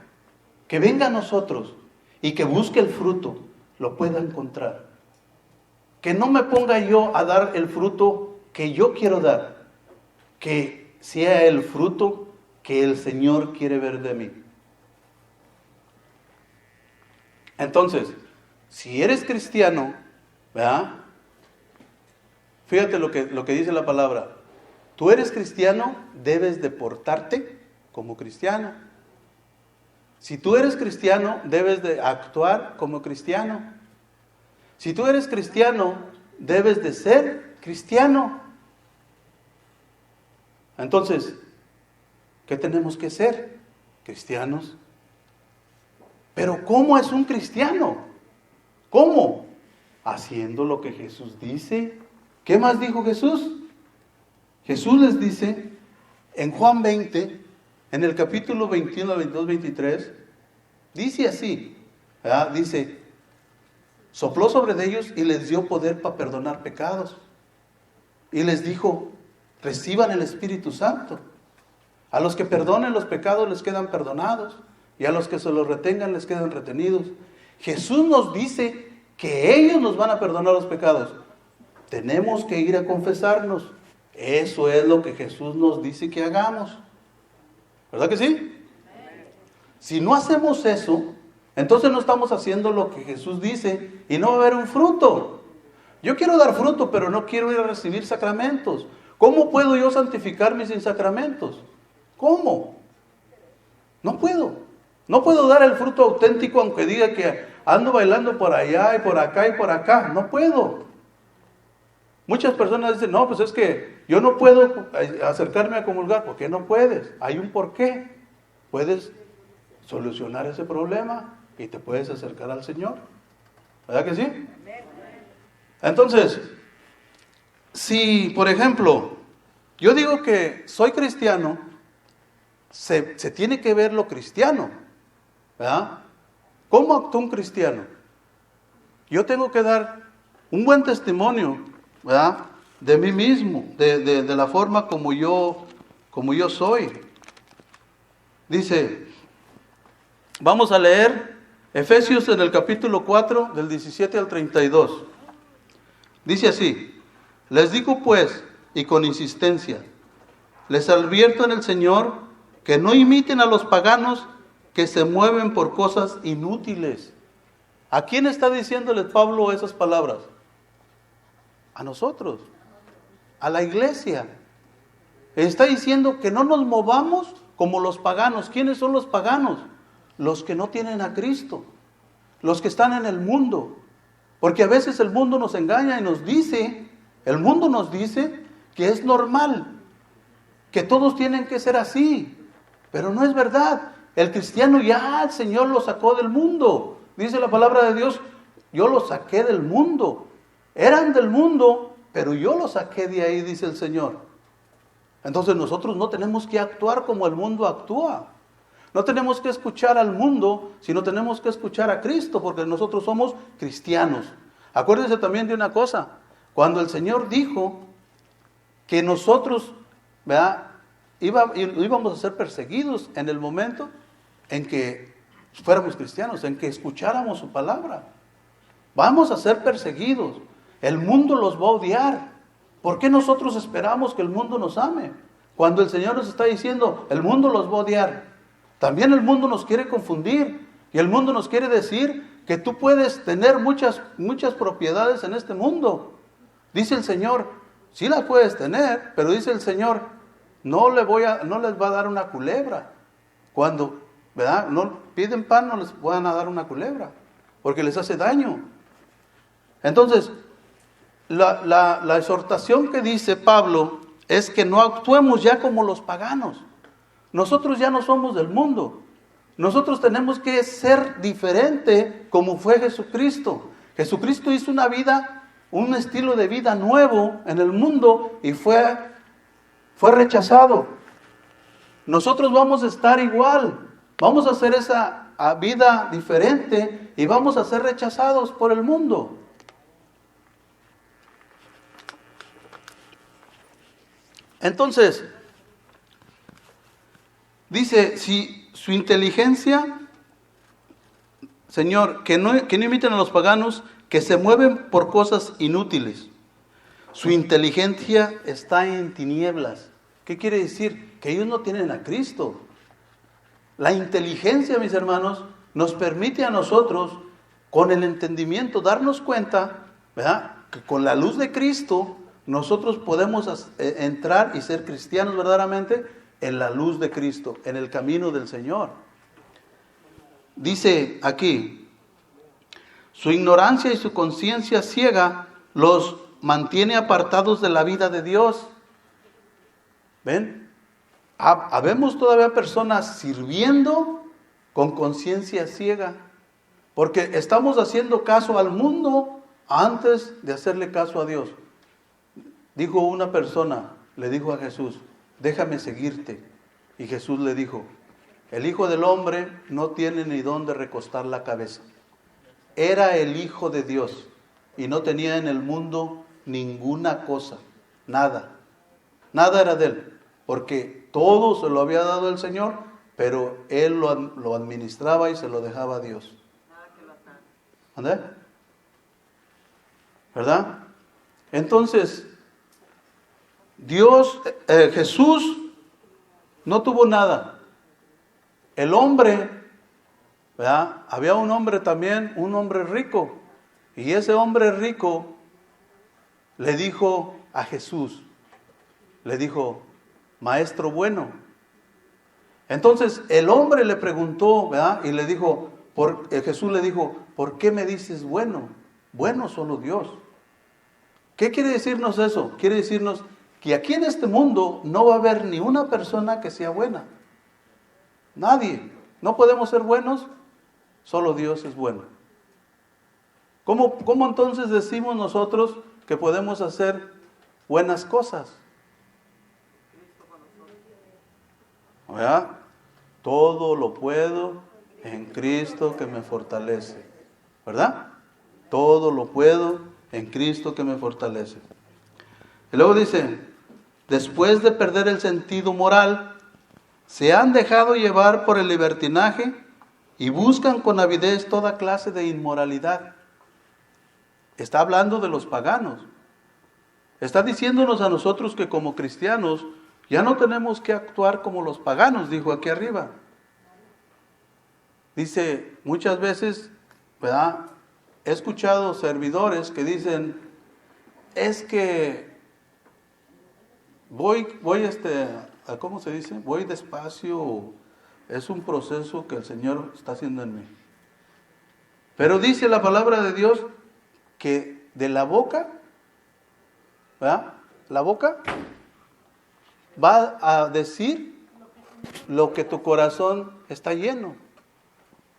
que venga a nosotros y que busque el fruto, lo pueda encontrar. Que no me ponga yo a dar el fruto que yo quiero dar, que sea el fruto que el Señor quiere ver de mí. Entonces, si eres cristiano, ¿verdad?, fíjate lo que dice la palabra. Tú eres cristiano, debes de portarte como cristiano. Si tú eres cristiano, debes de actuar como cristiano. Si tú eres cristiano, debes de ser cristiano. Entonces, ¿qué tenemos que ser? Cristianos. Pero ¿cómo es un cristiano? ¿Cómo? Haciendo lo que Jesús dice. ¿Qué más dijo Jesús? Jesús les dice en Juan 20, en el capítulo 21, 22, 23, dice así, ¿verdad? Dice, sopló sobre ellos y les dio poder para perdonar pecados. Y les dijo, reciban el Espíritu Santo. A los que perdonen los pecados les quedan perdonados, y a los que se los retengan les quedan retenidos. Jesús nos dice que ellos nos van a perdonar los pecados. Tenemos que ir a confesarnos. Eso es lo que Jesús nos dice que hagamos. ¿Verdad que sí? Si no hacemos eso, entonces no estamos haciendo lo que Jesús dice y no va a haber un fruto. Yo quiero dar fruto, pero no quiero ir a recibir sacramentos. ¿Cómo puedo yo santificarme sin sacramentos? ¿Cómo? No puedo. No puedo dar el fruto auténtico aunque diga que ando bailando por allá y por acá y por acá. No puedo. Muchas personas dicen, no, pues es que yo no puedo acercarme a comulgar. ¿Por qué no puedes? Hay un porqué. Puedes solucionar ese problema y te puedes acercar al Señor. ¿Verdad que sí? Entonces, si, por ejemplo, yo digo que soy cristiano, se tiene que ver lo cristiano, ¿verdad? ¿Cómo actúa un cristiano? Yo tengo que dar un buen testimonio, ¿verdad?, de mí mismo, de la forma como yo soy. Dice, vamos a leer Efesios en el capítulo 4, del 17 al 32. Dice así, les digo pues, y con insistencia, les advierto en el Señor, que no imiten a los paganos que se mueven por cosas inútiles. ¿A quién está diciéndole Pablo esas palabras? A nosotros, a la iglesia. Está diciendo que no nos movamos como los paganos. ¿Quiénes son los paganos? Los que no tienen a Cristo, los que están en el mundo. Porque a veces el mundo nos engaña y nos dice, el mundo nos dice que es normal, que todos tienen que ser así. Pero no es verdad. El cristiano ya el Señor lo sacó del mundo. Dice la palabra de Dios, yo los saqué del mundo. Eran del mundo, pero yo los saqué de ahí, dice el Señor. Entonces nosotros no tenemos que actuar como el mundo actúa. No tenemos que escuchar al mundo, sino tenemos que escuchar a Cristo, porque nosotros somos cristianos. Acuérdense también de una cosa. Cuando el Señor dijo que nosotros, ¿verdad?, íbamos a ser perseguidos en el momento en que fuéramos cristianos, en que escucháramos su palabra. Vamos a ser perseguidos. El mundo los va a odiar. ¿Por qué nosotros esperamos que el mundo nos ame? Cuando el Señor nos está diciendo, el mundo los va a odiar. También el mundo nos quiere confundir. Y el mundo nos quiere decir que tú puedes tener muchas propiedades en este mundo. Dice el Señor, sí las puedes tener, pero dice el Señor, no les va a dar una culebra. Cuando, ¿verdad? No piden pan, no les puedan dar una culebra, porque les hace daño. Entonces, la exhortación que dice Pablo es que no actuemos ya como los paganos. Nosotros ya no somos del mundo. Nosotros tenemos que ser diferente como fue Jesucristo. Jesucristo hizo una vida, un estilo de vida nuevo en el mundo y fue rechazado. Nosotros vamos a estar igual. Vamos a hacer esa vida diferente y vamos a ser rechazados por el mundo. Entonces, dice, si su inteligencia, Señor, que no imiten a los paganos, que se mueven por cosas inútiles. Su inteligencia está en tinieblas. ¿Qué quiere decir? Que ellos no tienen a Cristo. La inteligencia, mis hermanos, nos permite a nosotros, con el entendimiento, darnos cuenta, ¿verdad?, que con la luz de Cristo, nosotros podemos entrar y ser cristianos verdaderamente en la luz de Cristo, en el camino del Señor. Dice aquí, su ignorancia y su conciencia ciega los mantiene apartados de la vida de Dios. ¿Ven? Habemos todavía personas sirviendo con conciencia ciega, porque estamos haciendo caso al mundo antes de hacerle caso a Dios. Dijo una persona, le dijo a Jesús, déjame seguirte. Y Jesús le dijo, el Hijo del Hombre no tiene ni dónde recostar la cabeza. Era el Hijo de Dios y no tenía en el mundo ninguna cosa, nada. Nada era de él, porque todo se lo había dado el Señor, pero él lo administraba y se lo dejaba a Dios. ¿Ande? ¿Verdad? Entonces, Jesús no tuvo nada. El hombre, ¿verdad? Había un hombre también, un hombre rico. Y ese hombre rico le dijo a Jesús, le dijo, maestro bueno. Entonces el hombre le preguntó, ¿verdad? Y le dijo, Jesús le dijo, ¿por qué me dices bueno? Bueno solo Dios. ¿Qué quiere decirnos eso? Quiere decirnos que aquí en este mundo no va a haber ni una persona que sea buena. Nadie. No podemos ser buenos, solo Dios es bueno. ¿Cómo entonces decimos nosotros que podemos hacer buenas cosas? ¿Verdad? Todo lo puedo en Cristo que me fortalece. ¿Verdad? Todo lo puedo en Cristo que me fortalece. Y luego dice, después de perder el sentido moral, se han dejado llevar por el libertinaje y buscan con avidez toda clase de inmoralidad. Está hablando de los paganos. Está diciéndonos a nosotros que como cristianos ya no tenemos que actuar como los paganos, dijo aquí arriba. Dice, muchas veces, ¿verdad? He escuchado servidores que dicen, es que voy ¿cómo se dice? Voy despacio, es un proceso que el Señor está haciendo en mí. Pero dice la palabra de Dios que de la boca, ¿verdad? La boca va a decir lo que tu corazón está lleno.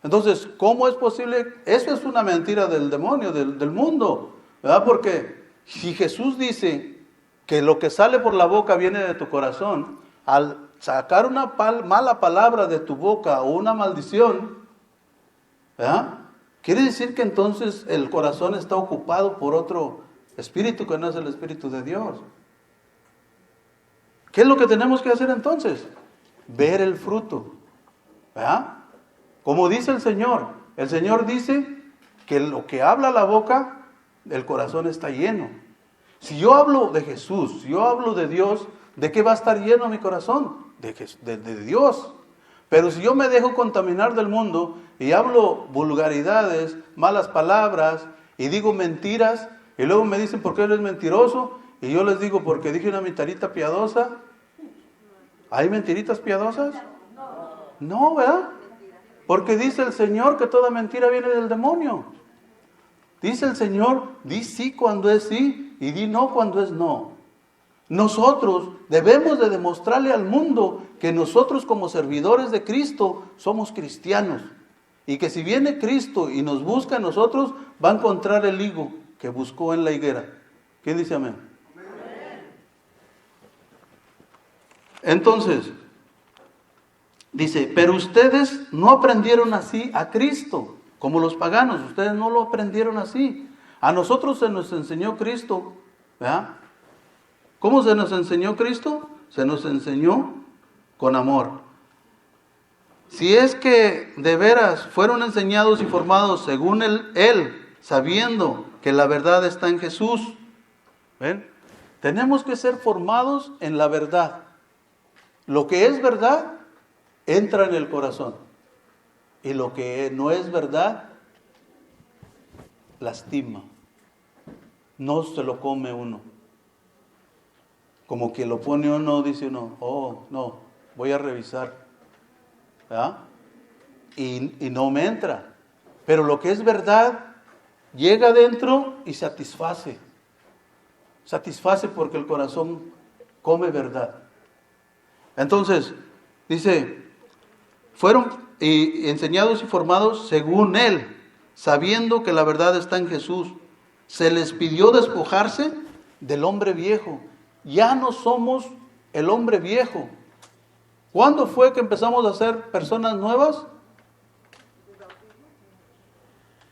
Entonces, ¿cómo es posible? Eso es una mentira del demonio, del mundo, ¿verdad? Porque si Jesús dice que lo que sale por la boca viene de tu corazón, al sacar una mala palabra de tu boca o una maldición, ¿verdad? Quiere decir que entonces el corazón está ocupado por otro espíritu que no es el Espíritu de Dios. ¿Qué es lo que tenemos que hacer entonces? Ver el fruto, ¿verdad? Como dice el Señor dice que lo que habla la boca, el corazón está lleno. Si yo hablo de Jesús, si yo hablo de Dios, ¿de qué va a estar lleno mi corazón? De Dios. Pero si yo me dejo contaminar del mundo y hablo vulgaridades, malas palabras y digo mentiras, y luego me dicen, ¿por qué eres mentiroso? Y yo les digo, porque dije una mentirita piadosa. ¿Hay mentiritas piadosas? No, ¿verdad? Porque dice el Señor que toda mentira viene del demonio. Dice el Señor, di sí cuando es sí y di no cuando es no. Nosotros debemos de demostrarle al mundo que nosotros como servidores de Cristo somos cristianos. Y que si viene Cristo y nos busca a nosotros, va a encontrar el higo que buscó en la higuera. ¿Quién dice amén? Entonces, dice, pero ustedes no aprendieron así a Cristo, como los paganos. Ustedes no lo aprendieron así. A nosotros se nos enseñó Cristo, ¿verdad? ¿Cómo se nos enseñó Cristo? Se nos enseñó con amor. Si es que de veras fueron enseñados y formados según Él, sabiendo que la verdad está en Jesús. ¿Ven? Tenemos que ser formados en la verdad. Lo que es verdad entra en el corazón. Y lo que no es verdad lastima. No se lo come uno. Como que lo pone uno, dice uno, oh, no, voy a revisar. ¿Verdad? Y no me entra. Pero lo que es verdad llega adentro y satisface. Satisface porque el corazón come verdad. Entonces, dice, fueron enseñados y formados según Él, sabiendo que la verdad está en Jesús. Se les pidió despojarse del hombre viejo. Ya no somos el hombre viejo. ¿Cuándo fue que empezamos a ser personas nuevas?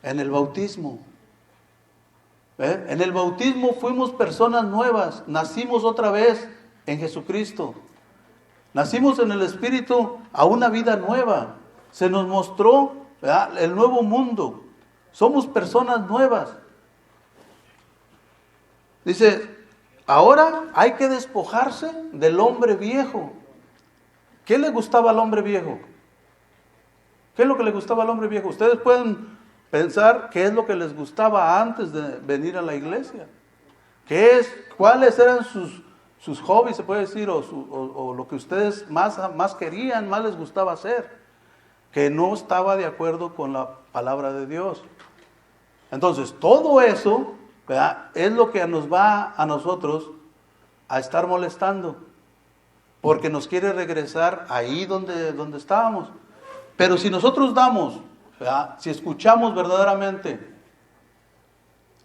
En el bautismo. En el bautismo fuimos personas nuevas. Nacimos otra vez en Jesucristo. Nacimos en el Espíritu a una vida nueva. Se nos mostró, ¿verdad?, el nuevo mundo. Somos personas nuevas. Dice, ahora hay que despojarse del hombre viejo. ¿Qué le gustaba al hombre viejo? ¿Qué es lo que le gustaba al hombre viejo? Ustedes pueden pensar qué es lo que les gustaba antes de venir a la iglesia. ¿Cuáles eran sus hobbies, se puede decir, o lo que ustedes más querían, más les gustaba hacer? Que no estaba de acuerdo con la palabra de Dios. Entonces, todo eso, ¿verdad?, es lo que nos va a nosotros a estar molestando. Porque nos quiere regresar ahí donde estábamos. Pero si nosotros damos, ¿verdad?, si escuchamos verdaderamente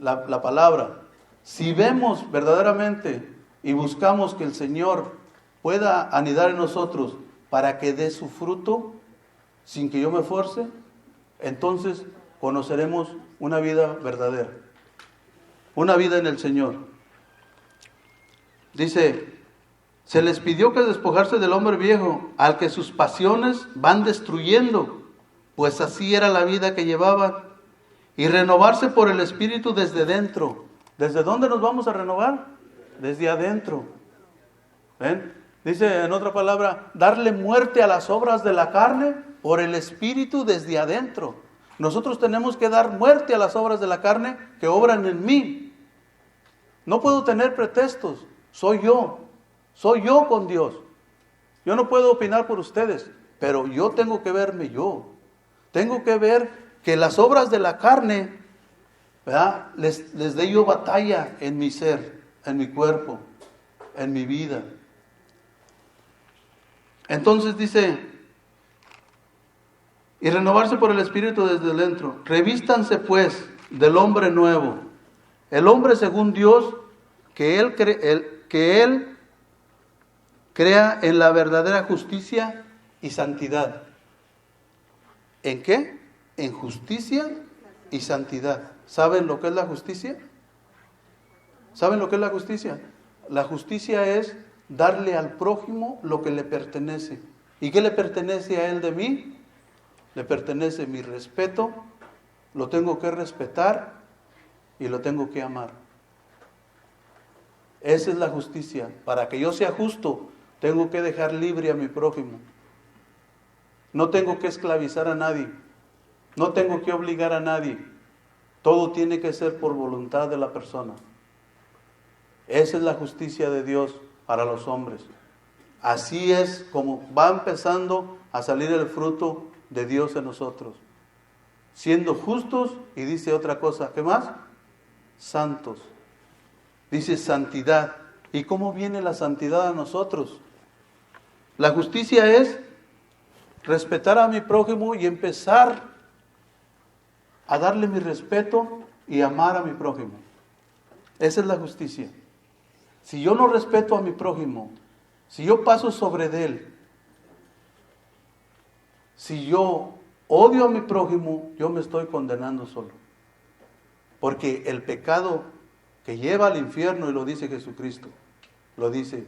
la palabra, si vemos verdaderamente y buscamos que el Señor pueda anidar en nosotros para que dé su fruto, sin que yo me esfuerce, entonces conoceremos una vida verdadera, una vida en el Señor. Dice, se les pidió que despojarse del hombre viejo, al que sus pasiones van destruyendo, pues así era la vida que llevaban, y renovarse por el Espíritu desde dentro. ¿Desde dónde nos vamos a renovar? Desde adentro. ¿Ven? Dice en otra palabra, darle muerte a las obras de la carne por el Espíritu desde adentro. Nosotros tenemos que dar muerte a las obras de la carne que obran en mí. No puedo tener pretextos, soy yo con Dios. Yo no puedo opinar por ustedes, pero yo tengo que verme yo. Tengo que ver que las obras de la carne, ¿verdad?, les dé yo batalla en mi ser, en mi cuerpo, en mi vida. Entonces dice, y renovarse por el Espíritu desde dentro. Revístanse pues del hombre nuevo, el hombre según Dios, que Él crea en la verdadera justicia y santidad. ¿En qué? En justicia y santidad. ¿Saben lo que es la justicia? ¿Saben lo que es la justicia? La justicia es darle al prójimo lo que le pertenece. ¿Y qué le pertenece a él de mí? Le pertenece mi respeto, lo tengo que respetar y lo tengo que amar. Esa es la justicia. Para que yo sea justo, tengo que dejar libre a mi prójimo. No tengo que esclavizar a nadie. No tengo que obligar a nadie. Todo tiene que ser por voluntad de la persona. Esa es la justicia de Dios para los hombres. Así es como va empezando a salir el fruto de Dios en nosotros. Siendo justos, y dice otra cosa, ¿qué más? Santos. Dice santidad. ¿Y cómo viene la santidad a nosotros? La justicia es respetar a mi prójimo y empezar a darle mi respeto y amar a mi prójimo. Esa es la justicia. Si yo no respeto a mi prójimo, si yo paso sobre de él, si yo odio a mi prójimo, yo me estoy condenando solo. Porque el pecado que lleva al infierno, y lo dice Jesucristo, lo dice,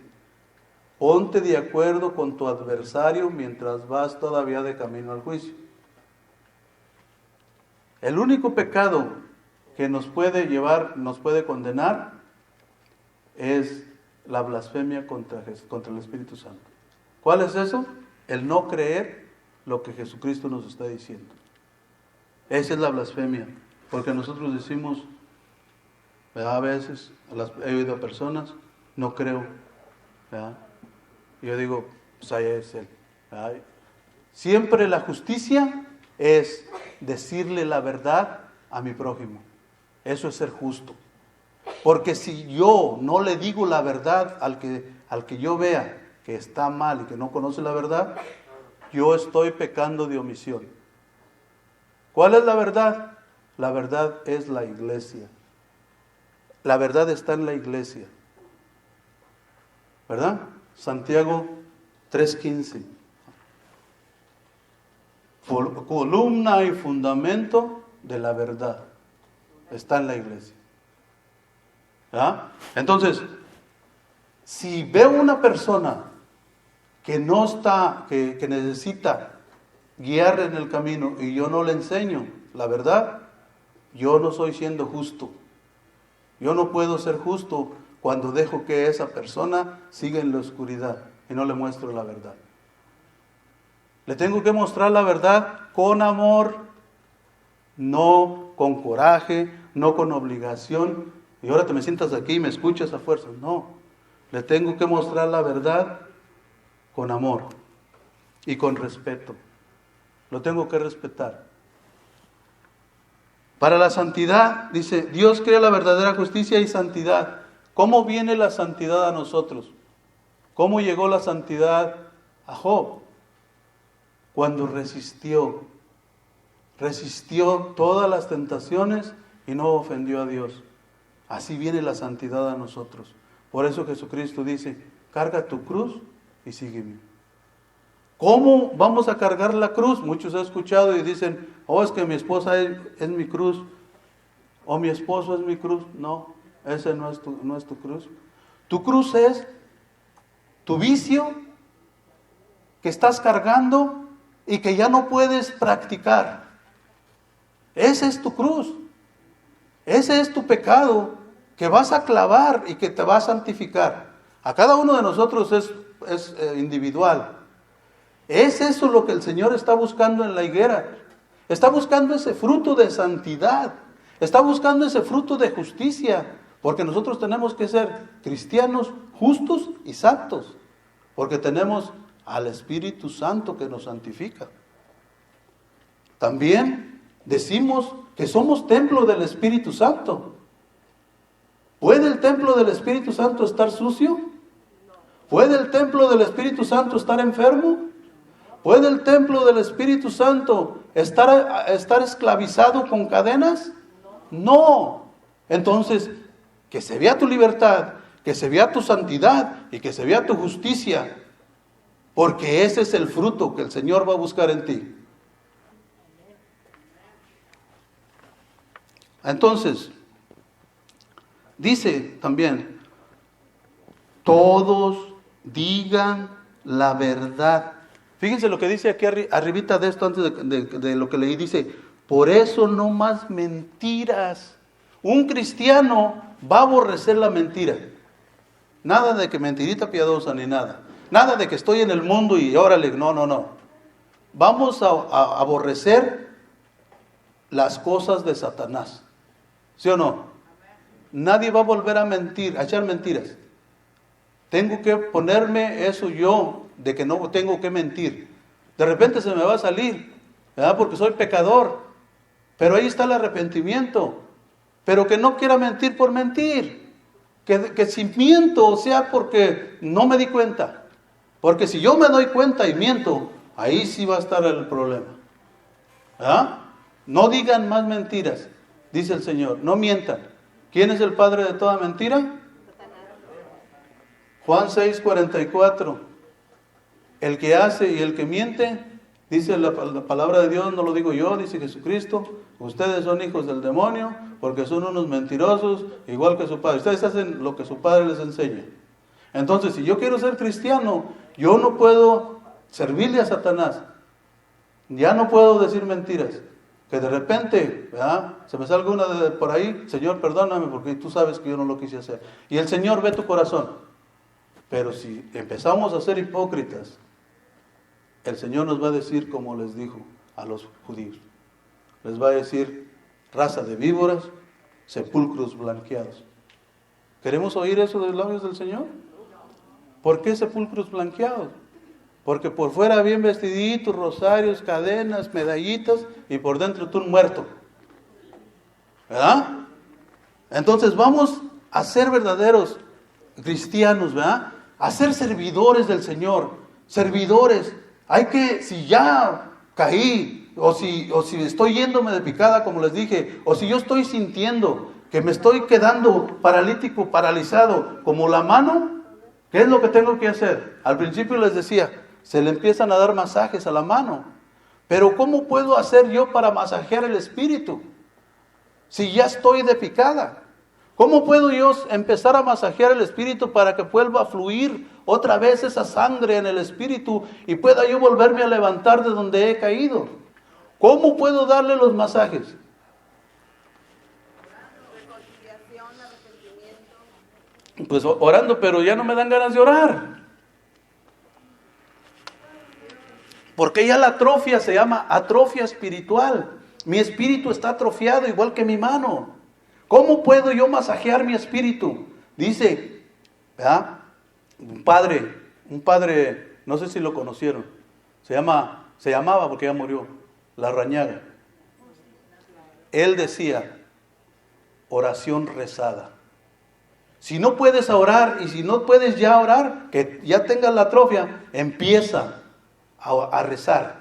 ponte de acuerdo con tu adversario mientras vas todavía de camino al juicio. El único pecado que nos puede llevar, nos puede condenar, es la blasfemia contra el Espíritu Santo. ¿Cuál es eso? El no creer lo que Jesucristo nos está diciendo. Esa es la blasfemia, porque nosotros decimos, ¿verdad? A veces he oído a personas, no creo, ¿verdad? Y yo digo, pues allá es Él, ¿verdad? Siempre la justicia es decirle la verdad a mi prójimo. Eso es ser justo. Porque si yo no le digo la verdad al que yo vea que está mal y que no conoce la verdad, yo estoy pecando de omisión. ¿Cuál es la verdad? La verdad es la iglesia. La verdad está en la iglesia. ¿Verdad? Santiago 3:15. Columna y fundamento de la verdad está en la iglesia. ¿verdad? Entonces, si veo una persona que no está, que necesita guiar en el camino y yo no le enseño la verdad, yo no estoy siendo justo. Yo no puedo ser justo cuando dejo que esa persona siga en la oscuridad y no le muestro la verdad. Le tengo que mostrar la verdad con amor, no con coraje, no con obligación. Y ahora te me sientas aquí y me escuchas a fuerza. No, le tengo que mostrar la verdad con amor y con respeto. Lo tengo que respetar. Para la santidad, dice, Dios crea la verdadera justicia y santidad. ¿Cómo viene la santidad a nosotros? ¿Cómo llegó la santidad a Job? Cuando resistió todas las tentaciones y no ofendió a Dios. Así viene la santidad a nosotros. Por eso Jesucristo dice, carga tu cruz y sígueme. ¿Cómo vamos a cargar la cruz? Muchos han escuchado y dicen, oh, es que mi esposa es mi cruz, o mi esposo es mi cruz. No, ese no es tu cruz. Tu cruz es tu vicio que estás cargando y que ya no puedes practicar. Esa es tu cruz. Ese es tu pecado que vas a clavar y que te va a santificar. A cada uno de nosotros es individual. Es eso lo que el Señor está buscando en la higuera. Está buscando ese fruto de santidad. Está buscando ese fruto de justicia. Porque nosotros tenemos que ser cristianos justos y santos. Porque tenemos al Espíritu Santo que nos santifica. También decimos que somos templo del Espíritu Santo. ¿Puede el templo del Espíritu Santo estar sucio? ¿Puede el templo del Espíritu Santo estar enfermo? ¿Puede el templo del Espíritu Santo estar esclavizado con cadenas? No. Entonces, que se vea tu libertad, que se vea tu santidad y que se vea tu justicia, porque ese es el fruto que el Señor va a buscar en ti. Entonces, dice también, todos digan la verdad. Fíjense lo que dice aquí arribita de esto, antes de lo que leí, dice, por eso no más mentiras. Un cristiano va a aborrecer la mentira. Nada de que mentirita piadosa ni nada. Nada de que estoy en el mundo y órale, no. Vamos a aborrecer las cosas de Satanás. ¿Sí o no? Nadie va a volver a mentir, a echar mentiras. Tengo que ponerme eso yo, de que no tengo que mentir. De repente se me va a salir, ¿verdad? Porque soy pecador. Pero ahí está el arrepentimiento. Pero que no quiera mentir por mentir. Que si miento sea porque no me di cuenta. Porque si yo me doy cuenta y miento, ahí sí va a estar el problema. ¿Verdad? No digan más mentiras, dice el Señor. No mientan. ¿Quién es el padre de toda mentira? Juan 6:44. El que hace y el que miente, dice la palabra de Dios, no lo digo yo, dice Jesucristo, ustedes son hijos del demonio porque son unos mentirosos, igual que su padre. Ustedes hacen lo que su padre les enseña. Entonces, si yo quiero ser cristiano, yo no puedo servirle a Satanás. Ya no puedo decir mentiras. Que de repente, ¿verdad?, se me salga una de por ahí, Señor, perdóname porque tú sabes que yo no lo quise hacer. Y el Señor ve tu corazón. Pero si empezamos a ser hipócritas, el Señor nos va a decir como les dijo a los judíos. Les va a decir, raza de víboras, sepulcros blanqueados. ¿Queremos oír eso de los labios del Señor? ¿Por qué sepulcros blanqueados? Porque por fuera bien vestiditos, rosarios, cadenas, medallitas, y por dentro tú un muerto. ¿Verdad? Entonces vamos a ser verdaderos cristianos, ¿verdad? A ser servidores del Señor. Servidores. Hay que, si ya caí, o si estoy yéndome de picada, como les dije, o si yo estoy sintiendo que me estoy quedando paralítico, paralizado, como la mano, ¿qué es lo que tengo que hacer? Al principio les decía, se le empiezan a dar masajes a la mano. Pero ¿cómo puedo hacer yo para masajear el espíritu? Si ya estoy de picada. ¿Cómo puedo yo empezar a masajear el espíritu para que vuelva a fluir otra vez esa sangre en el espíritu y pueda yo volverme a levantar de donde he caído? ¿Cómo puedo darle los masajes? Pues orando, pero ya no me dan ganas de orar. Porque ya la atrofia se llama atrofia espiritual. Mi espíritu está atrofiado igual que mi mano. ¿Cómo puedo yo masajear mi espíritu? Dice, ¿verdad?, un padre, no sé si lo conocieron, se llamaba porque ya murió, Larrañaga. Él decía, oración rezada. Si no puedes orar y si no puedes ya orar, que ya tengas la atrofia, empieza a rezar.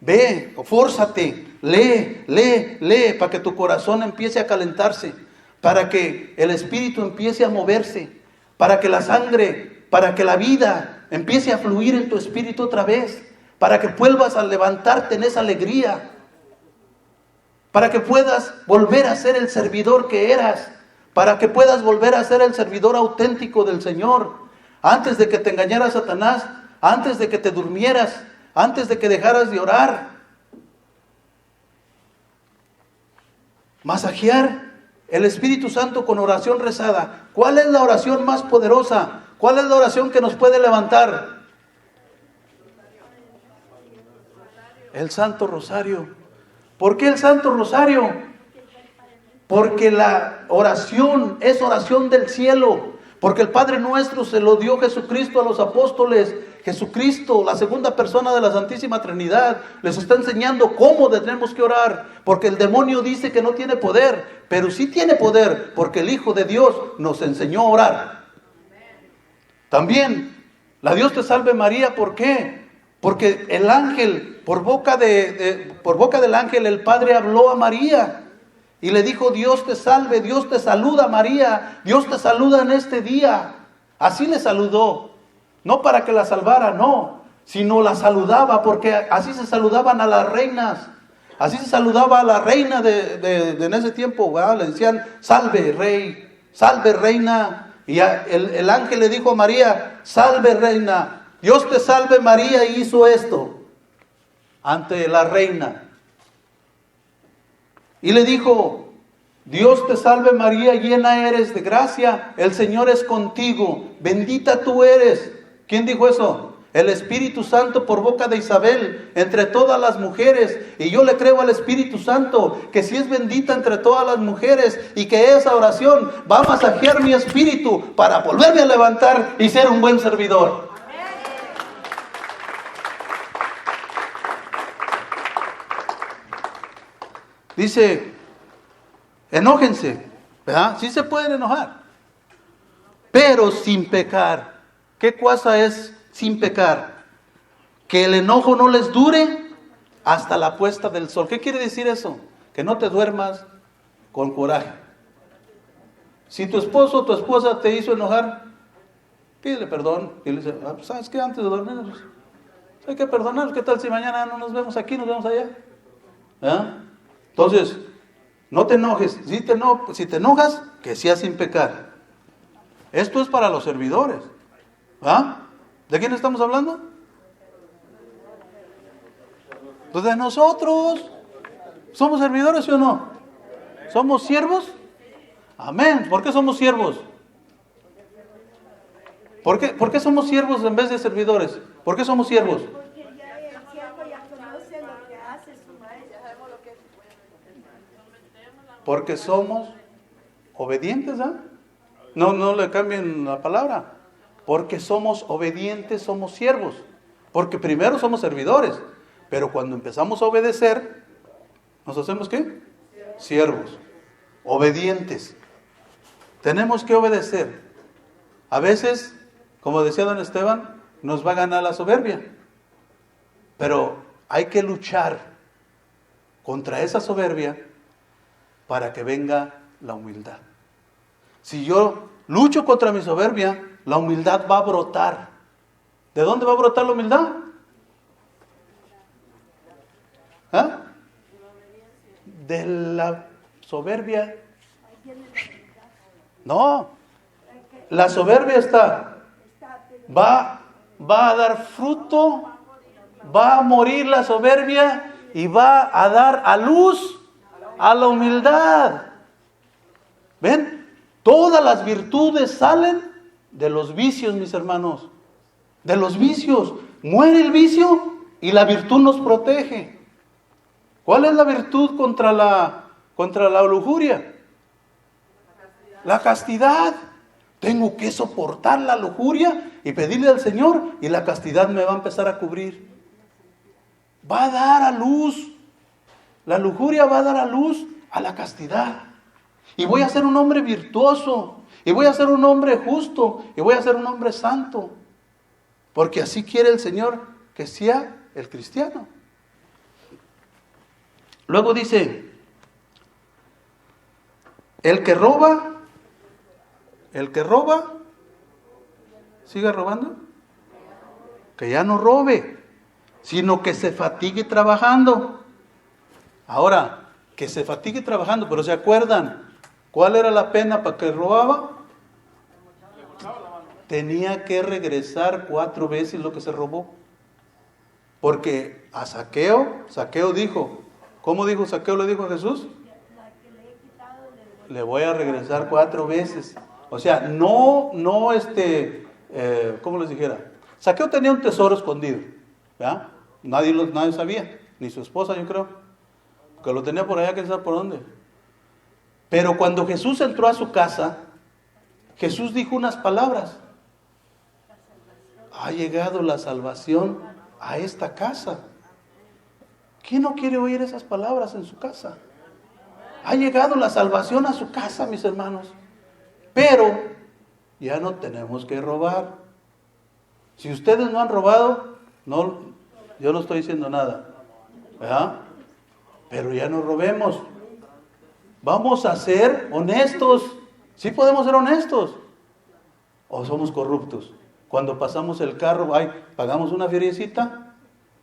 Ve, fórzate, lee, para que tu corazón empiece a calentarse, para que el espíritu empiece a moverse, para que la sangre, para que la vida empiece a fluir en tu espíritu otra vez, para que vuelvas a levantarte en esa alegría, para que puedas volver a ser el servidor que eras, para que puedas volver a ser el servidor auténtico del Señor. Antes de que te engañara Satanás, antes de que te durmieras, antes de que dejaras de orar. Masajear el Espíritu Santo con oración rezada. ¿Cuál es la oración más poderosa? ¿Cuál es la oración que nos puede levantar? El Santo Rosario. ¿Por qué el Santo Rosario? Porque la oración es oración del cielo. Porque el Padre Nuestro se lo dio Jesucristo a los apóstoles. Jesucristo, la segunda persona de la Santísima Trinidad, les está enseñando cómo tenemos que orar. Porque el demonio dice que no tiene poder, pero sí tiene poder, porque el Hijo de Dios nos enseñó a orar. También, la Dios te salve María, ¿por qué? Porque el ángel, por boca del ángel, el Padre habló a María. Y le dijo, Dios te salve, Dios te saluda María, Dios te saluda en este día. Así le saludó. No para que la salvara, no, sino la saludaba, porque así se saludaban a las reinas. Así se saludaba a la reina de en ese tiempo, ¿verdad? Le decían, salve rey, salve reina. Y el ángel le dijo a María, salve reina, Dios te salve María, y hizo esto ante la reina. Y le dijo, Dios te salve María, llena eres de gracia, el Señor es contigo, bendita tú eres. ¿Quién dijo eso? El Espíritu Santo por boca de Isabel, entre todas las mujeres. Y yo le creo al Espíritu Santo, que si es bendita entre todas las mujeres, y que esa oración va a masajear mi espíritu para volverme a levantar y ser un buen servidor. Dice, enójense, ¿verdad? Sí se pueden enojar, pero sin pecar. ¿Qué cosa es sin pecar? Que el enojo no les dure hasta la puesta del sol. ¿Qué quiere decir eso? Que no te duermas con coraje. Si tu esposo o tu esposa te hizo enojar, pídele perdón. Y le dice, pues, ¿sabes qué? Antes de dormir, pues, hay que perdonar. ¿Qué tal si mañana no nos vemos aquí, nos vemos allá? ¿Ah? Entonces, no te enojes. Si te enojas, que sea sin pecar. Esto es para los servidores. ¿Ah? ¿De quién estamos hablando? Pues de nosotros. ¿Somos servidores, sí o no? ¿Somos siervos? Amén. ¿Por qué somos siervos? ¿Por qué somos siervos en vez de servidores? ¿Por qué somos siervos? Porque ya el siervo ya conoce lo que hace su maestro. Porque somos obedientes, ¿ah? No le cambien la palabra. Porque somos obedientes, somos siervos. Porque primero somos servidores. Pero cuando empezamos a obedecer, ¿nos hacemos qué? Siervos. Obedientes. Tenemos que obedecer. A veces, como decía don Esteban, nos va a ganar la soberbia. Pero hay que luchar contra esa soberbia para que venga la humildad. Si yo lucho contra mi soberbia, la humildad va a brotar. ¿De dónde va a brotar la humildad? ¿Ah? De la soberbia. No, la soberbia va a dar fruto, va a morir la soberbia y va a dar a luz a la humildad. ¿Ven? Todas las virtudes salen de los vicios, mis hermanos. De los vicios. Muere el vicio y la virtud nos protege. ¿Cuál es la virtud contra la lujuria? La castidad. Tengo que soportar la lujuria y pedirle al Señor, y la castidad me va a empezar a cubrir. Va a dar a luz. La lujuria va a dar a luz a la castidad. Y voy a ser un hombre virtuoso. Y voy a ser un hombre justo. Y voy a ser un hombre santo. Porque así quiere el Señor que sea el cristiano. Luego dice, el que roba, siga robando, que ya no robe, sino que se fatigue trabajando. Ahora, que se fatigue trabajando, pero ¿se acuerdan cuál era la pena para que robaba? Tenía que regresar 4 veces lo que se robó. Porque a Zaqueo dijo, ¿cómo dijo Zaqueo? Le dijo a Jesús, le voy a regresar 4 veces. O sea, ¿cómo les dijera? Zaqueo tenía un tesoro escondido, ¿verdad? Nadie sabía, ni su esposa, yo creo, que lo tenía por allá, quién sabe por dónde. Pero cuando Jesús entró a su casa, Jesús dijo unas palabras: ha llegado la salvación a esta casa. ¿Quién no quiere oír esas palabras en su casa? Ha llegado la salvación a su casa, mis hermanos. Pero ya no tenemos que robar. Si ustedes no han robado, yo no estoy diciendo nada, ¿verdad? Pero ya no robemos. Vamos a ser honestos. ¿Sí podemos ser honestos? ¿O somos corruptos? Cuando pasamos el carro, pagamos una feriecita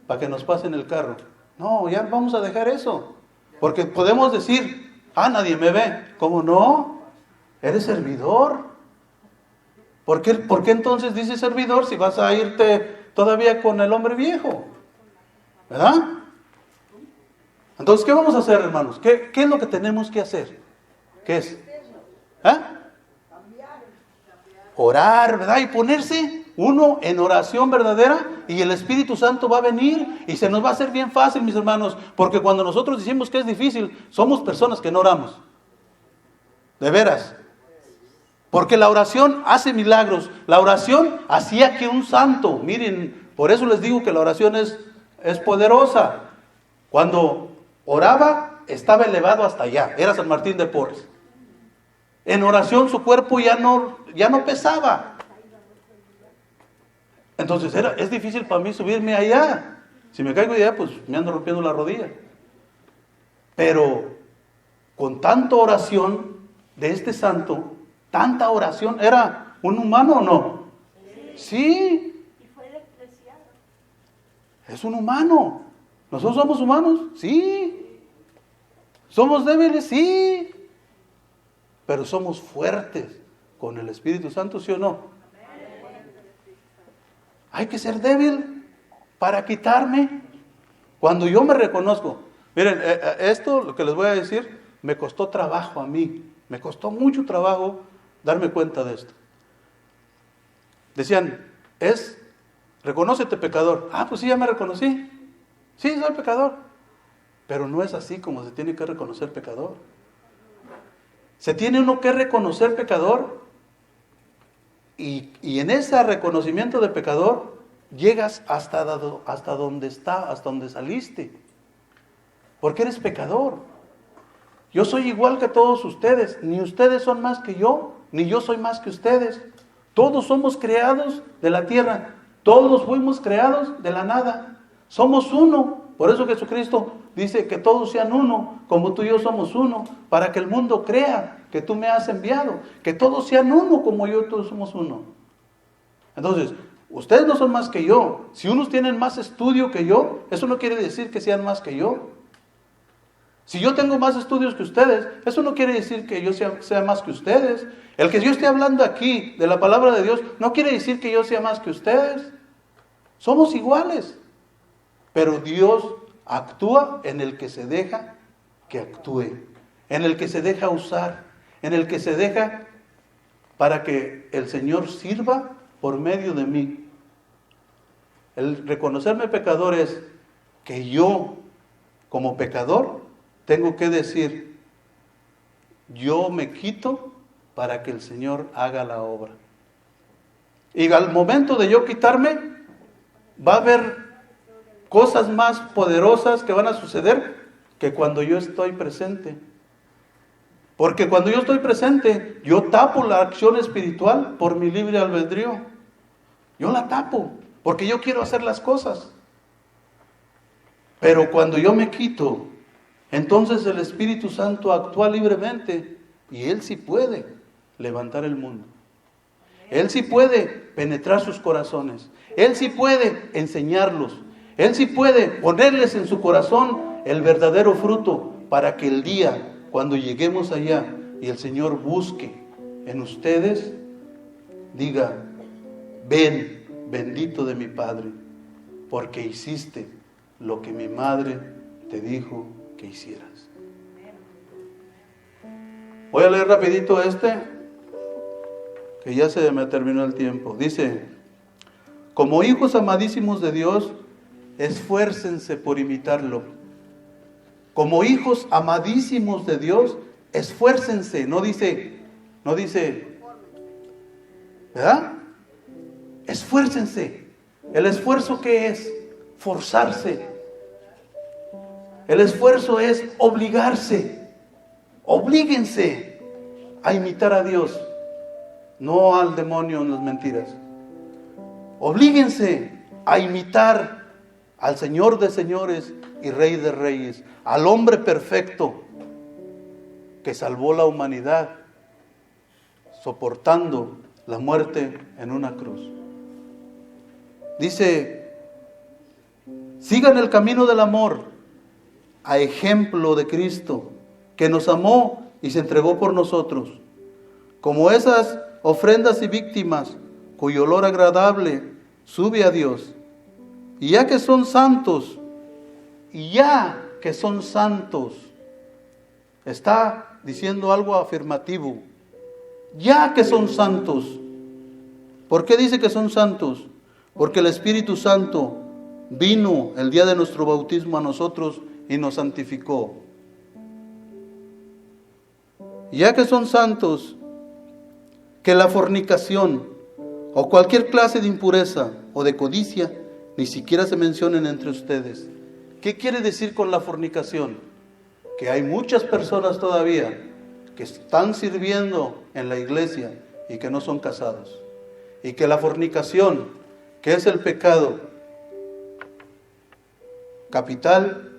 para que nos pasen el carro. No, ya vamos a dejar eso. Porque podemos decir, nadie me ve. ¿Cómo no? Eres servidor. ¿Por qué entonces dices servidor si vas a irte todavía con el hombre viejo? ¿Verdad? Entonces, ¿qué vamos a hacer, hermanos? ¿Qué es lo que tenemos que hacer? ¿Qué es? ¿Ah? Orar, ¿verdad? Y ponerse uno en oración verdadera y el Espíritu Santo va a venir y se nos va a hacer bien fácil, mis hermanos, porque cuando nosotros decimos que es difícil, somos personas que no oramos. De veras. Porque la oración hace milagros. La oración hacía que un santo, miren, por eso les digo que la oración es poderosa. Cuando oraba, estaba elevado hasta allá. Era San Martín de Porres. En oración su cuerpo ya no pesaba. Entonces es difícil para mí subirme allá. Si me caigo de allá, pues me ando rompiendo la rodilla. Pero con tanta oración de este santo, tanta oración, ¿era un humano o no? Sí. Y fue despreciado. Es un humano. ¿Nosotros somos humanos? Sí. ¿Somos débiles? Sí. Pero somos fuertes con el Espíritu Santo, ¿sí o no? Hay que ser débil para quitarme. Cuando yo me reconozco, miren, esto, lo que les voy a decir, me costó trabajo a mí. Me costó mucho trabajo darme cuenta de esto. Decían, reconócete pecador. Ah, pues sí, ya me reconocí. Sí, soy pecador. Pero no es así como se tiene que reconocer pecador. Se tiene uno que reconocer pecador y en ese reconocimiento de pecador llegas hasta donde hasta donde saliste. Porque eres pecador. Yo soy igual que todos ustedes. Ni ustedes son más que yo, ni yo soy más que ustedes. Todos somos creados de la tierra. Todos fuimos creados de la nada. Somos uno. Por eso Jesucristo dice que todos sean uno, como tú y yo somos uno, para que el mundo crea que tú me has enviado. Que todos sean uno, como yo y tú somos uno. Entonces, ustedes no son más que yo. Si unos tienen más estudio que yo, eso no quiere decir que sean más que yo. Si yo tengo más estudios que ustedes, eso no quiere decir que yo sea más que ustedes. El que yo esté hablando aquí de la palabra de Dios, no quiere decir que yo sea más que ustedes. Somos iguales. Pero Dios actúa en el que se deja que actúe, en el que se deja usar, en el que se deja para que el Señor sirva por medio de mí. El reconocerme pecador es que yo, como pecador, tengo que decir, yo me quito para que el Señor haga la obra. Y al momento de yo quitarme, va a haber cosas más poderosas que van a suceder que cuando yo estoy presente. Porque cuando yo estoy presente, yo tapo la acción espiritual por mi libre albedrío. Yo la tapo, porque yo quiero hacer las cosas. Pero cuando yo me quito, entonces el Espíritu Santo actúa libremente y Él sí puede levantar el mundo. Él sí puede penetrar sus corazones. Él sí puede enseñarlos. Él sí puede ponerles en su corazón el verdadero fruto para que el día, cuando lleguemos allá y el Señor busque en ustedes, diga, ven, bendito de mi Padre, porque hiciste lo que mi madre te dijo que hicieras. Voy a leer rapidito que ya se me terminó el tiempo. Dice, como hijos amadísimos de Dios, esfuércense por imitarlo. Como hijos amadísimos de Dios, esfuércense. No dice, ¿verdad? Esfuércense. ¿El esfuerzo qué es? Forzarse. El esfuerzo es obligarse. Oblíguense a imitar a Dios, no al demonio en las mentiras. Oblíguense a imitar al Señor de señores y Rey de reyes, al hombre perfecto que salvó la humanidad soportando la muerte en una cruz. Dice, sigan el camino del amor a ejemplo de Cristo, que nos amó y se entregó por nosotros, como esas ofrendas y víctimas cuyo olor agradable sube a Dios. Y ya que son santos, está diciendo algo afirmativo. Ya que son santos. ¿Por qué dice que son santos? Porque el Espíritu Santo vino el día de nuestro bautismo a nosotros y nos santificó. Ya que son santos, que la fornicación o cualquier clase de impureza o de codicia ni siquiera se mencionen entre ustedes. ¿Qué quiere decir con la fornicación? Que hay muchas personas todavía que están sirviendo en la iglesia y que no son casados. Y que la fornicación, que es el pecado capital,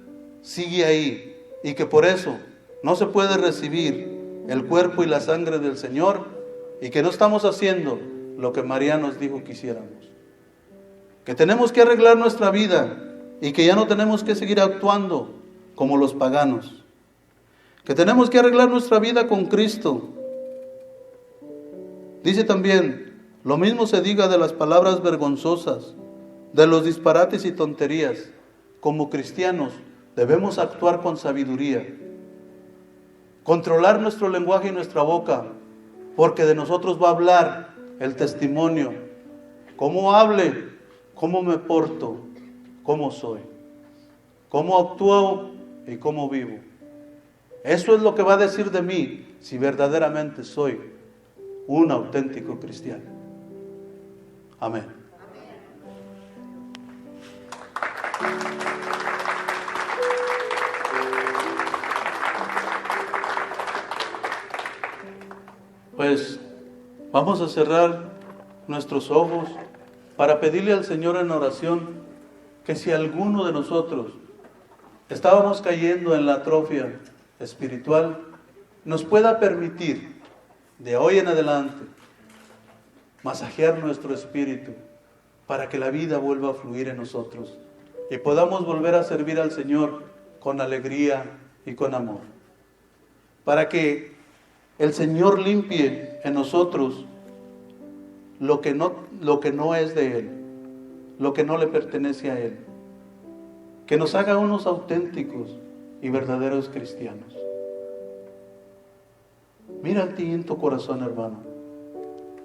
sigue ahí. Y que por eso no se puede recibir el cuerpo y la sangre del Señor. Y que no estamos haciendo lo que María nos dijo que hiciéramos. Que tenemos que arreglar nuestra vida y que ya no tenemos que seguir actuando como los paganos. Que tenemos que arreglar nuestra vida con Cristo. Dice también, lo mismo se diga de las palabras vergonzosas, de los disparates y tonterías. Como cristianos debemos actuar con sabiduría. Controlar nuestro lenguaje y nuestra boca, porque de nosotros va a hablar el testimonio. Cómo hable, cómo me porto, cómo soy, cómo actúo y cómo vivo. Eso es lo que va a decir de mí si verdaderamente soy un auténtico cristiano. Amén. Pues vamos a cerrar nuestros ojos para pedirle al Señor en oración que si alguno de nosotros estábamos cayendo en la atrofia espiritual, nos pueda permitir de hoy en adelante masajear nuestro espíritu para que la vida vuelva a fluir en nosotros y podamos volver a servir al Señor con alegría y con amor. Para que el Señor limpie en nosotros lo que no es de Él, lo que no le pertenece a Él. Que nos haga unos auténticos y verdaderos cristianos. Mira a ti en tu corazón, hermano.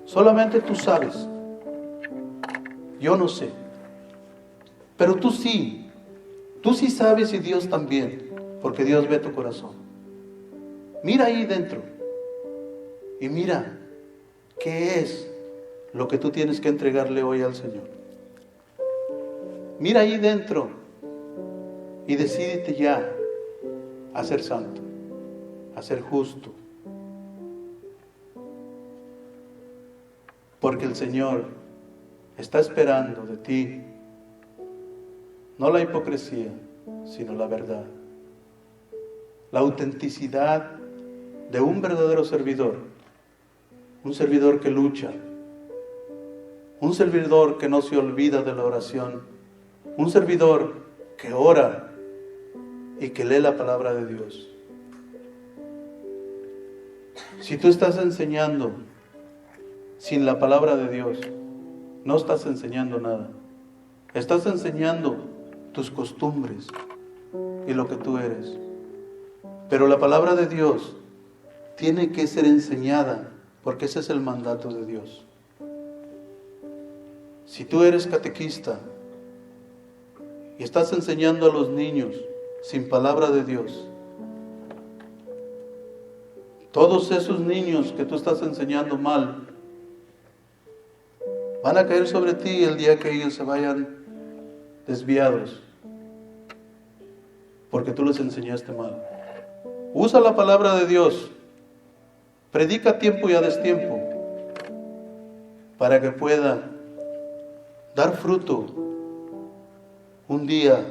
Solamente tú sabes. Yo no sé. Pero tú sí. Tú sí sabes y Dios también. Porque Dios ve tu corazón. Mira ahí dentro. Y mira qué es lo que tú tienes que entregarle hoy al Señor. Mira ahí dentro y decídete ya a ser santo, a ser justo. Porque el Señor está esperando de ti no la hipocresía, sino la verdad. La autenticidad de un verdadero servidor. Un servidor que lucha. Un servidor que no se olvida de la oración. Un servidor que ora y que lee la palabra de Dios. Si tú estás enseñando sin la palabra de Dios, no estás enseñando nada. Estás enseñando tus costumbres y lo que tú eres. Pero la palabra de Dios tiene que ser enseñada, porque ese es el mandato de Dios. Si tú eres catequista y estás enseñando a los niños sin palabra de Dios, todos esos niños que tú estás enseñando mal van a caer sobre ti el día que ellos se vayan desviados, porque tú les enseñaste mal. Usa la palabra de Dios, predica a tiempo y a destiempo, para que pueda dar fruto un día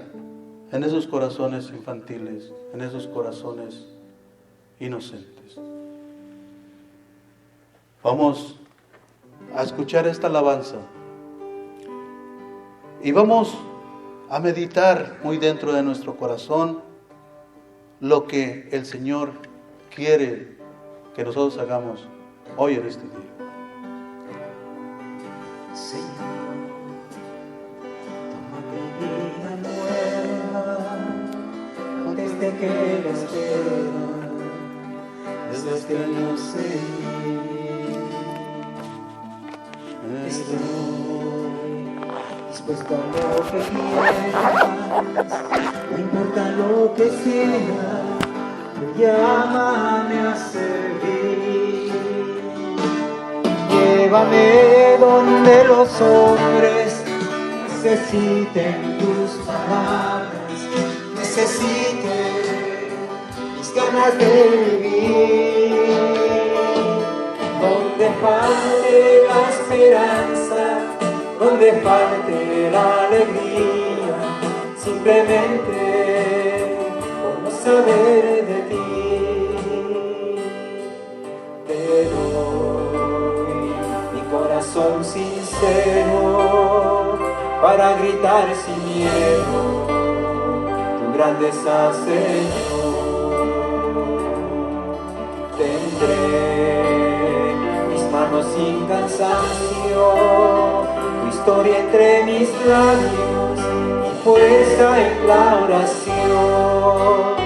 en esos corazones infantiles, en esos corazones inocentes. Vamos a escuchar esta alabanza y vamos a meditar muy dentro de nuestro corazón lo que el Señor quiere que nosotros hagamos hoy en este día. Señor, toma mi vida nueva, desde que la espera, extraño seguir. Estoy dispuesto a lo que quieras, no importa lo que sea, llámame a servir. Llévame donde los hombres necesiten tus palabras, necesiten mis ganas de vivir. Donde falte la esperanza, donde falte la alegría, simplemente por no saber de ti. Te doy mi corazón sincero para gritar sin miedo tu grandeza, Señor. Tendré mis manos sin cansancio, tu historia entre mis labios, mi fuerza en la oración.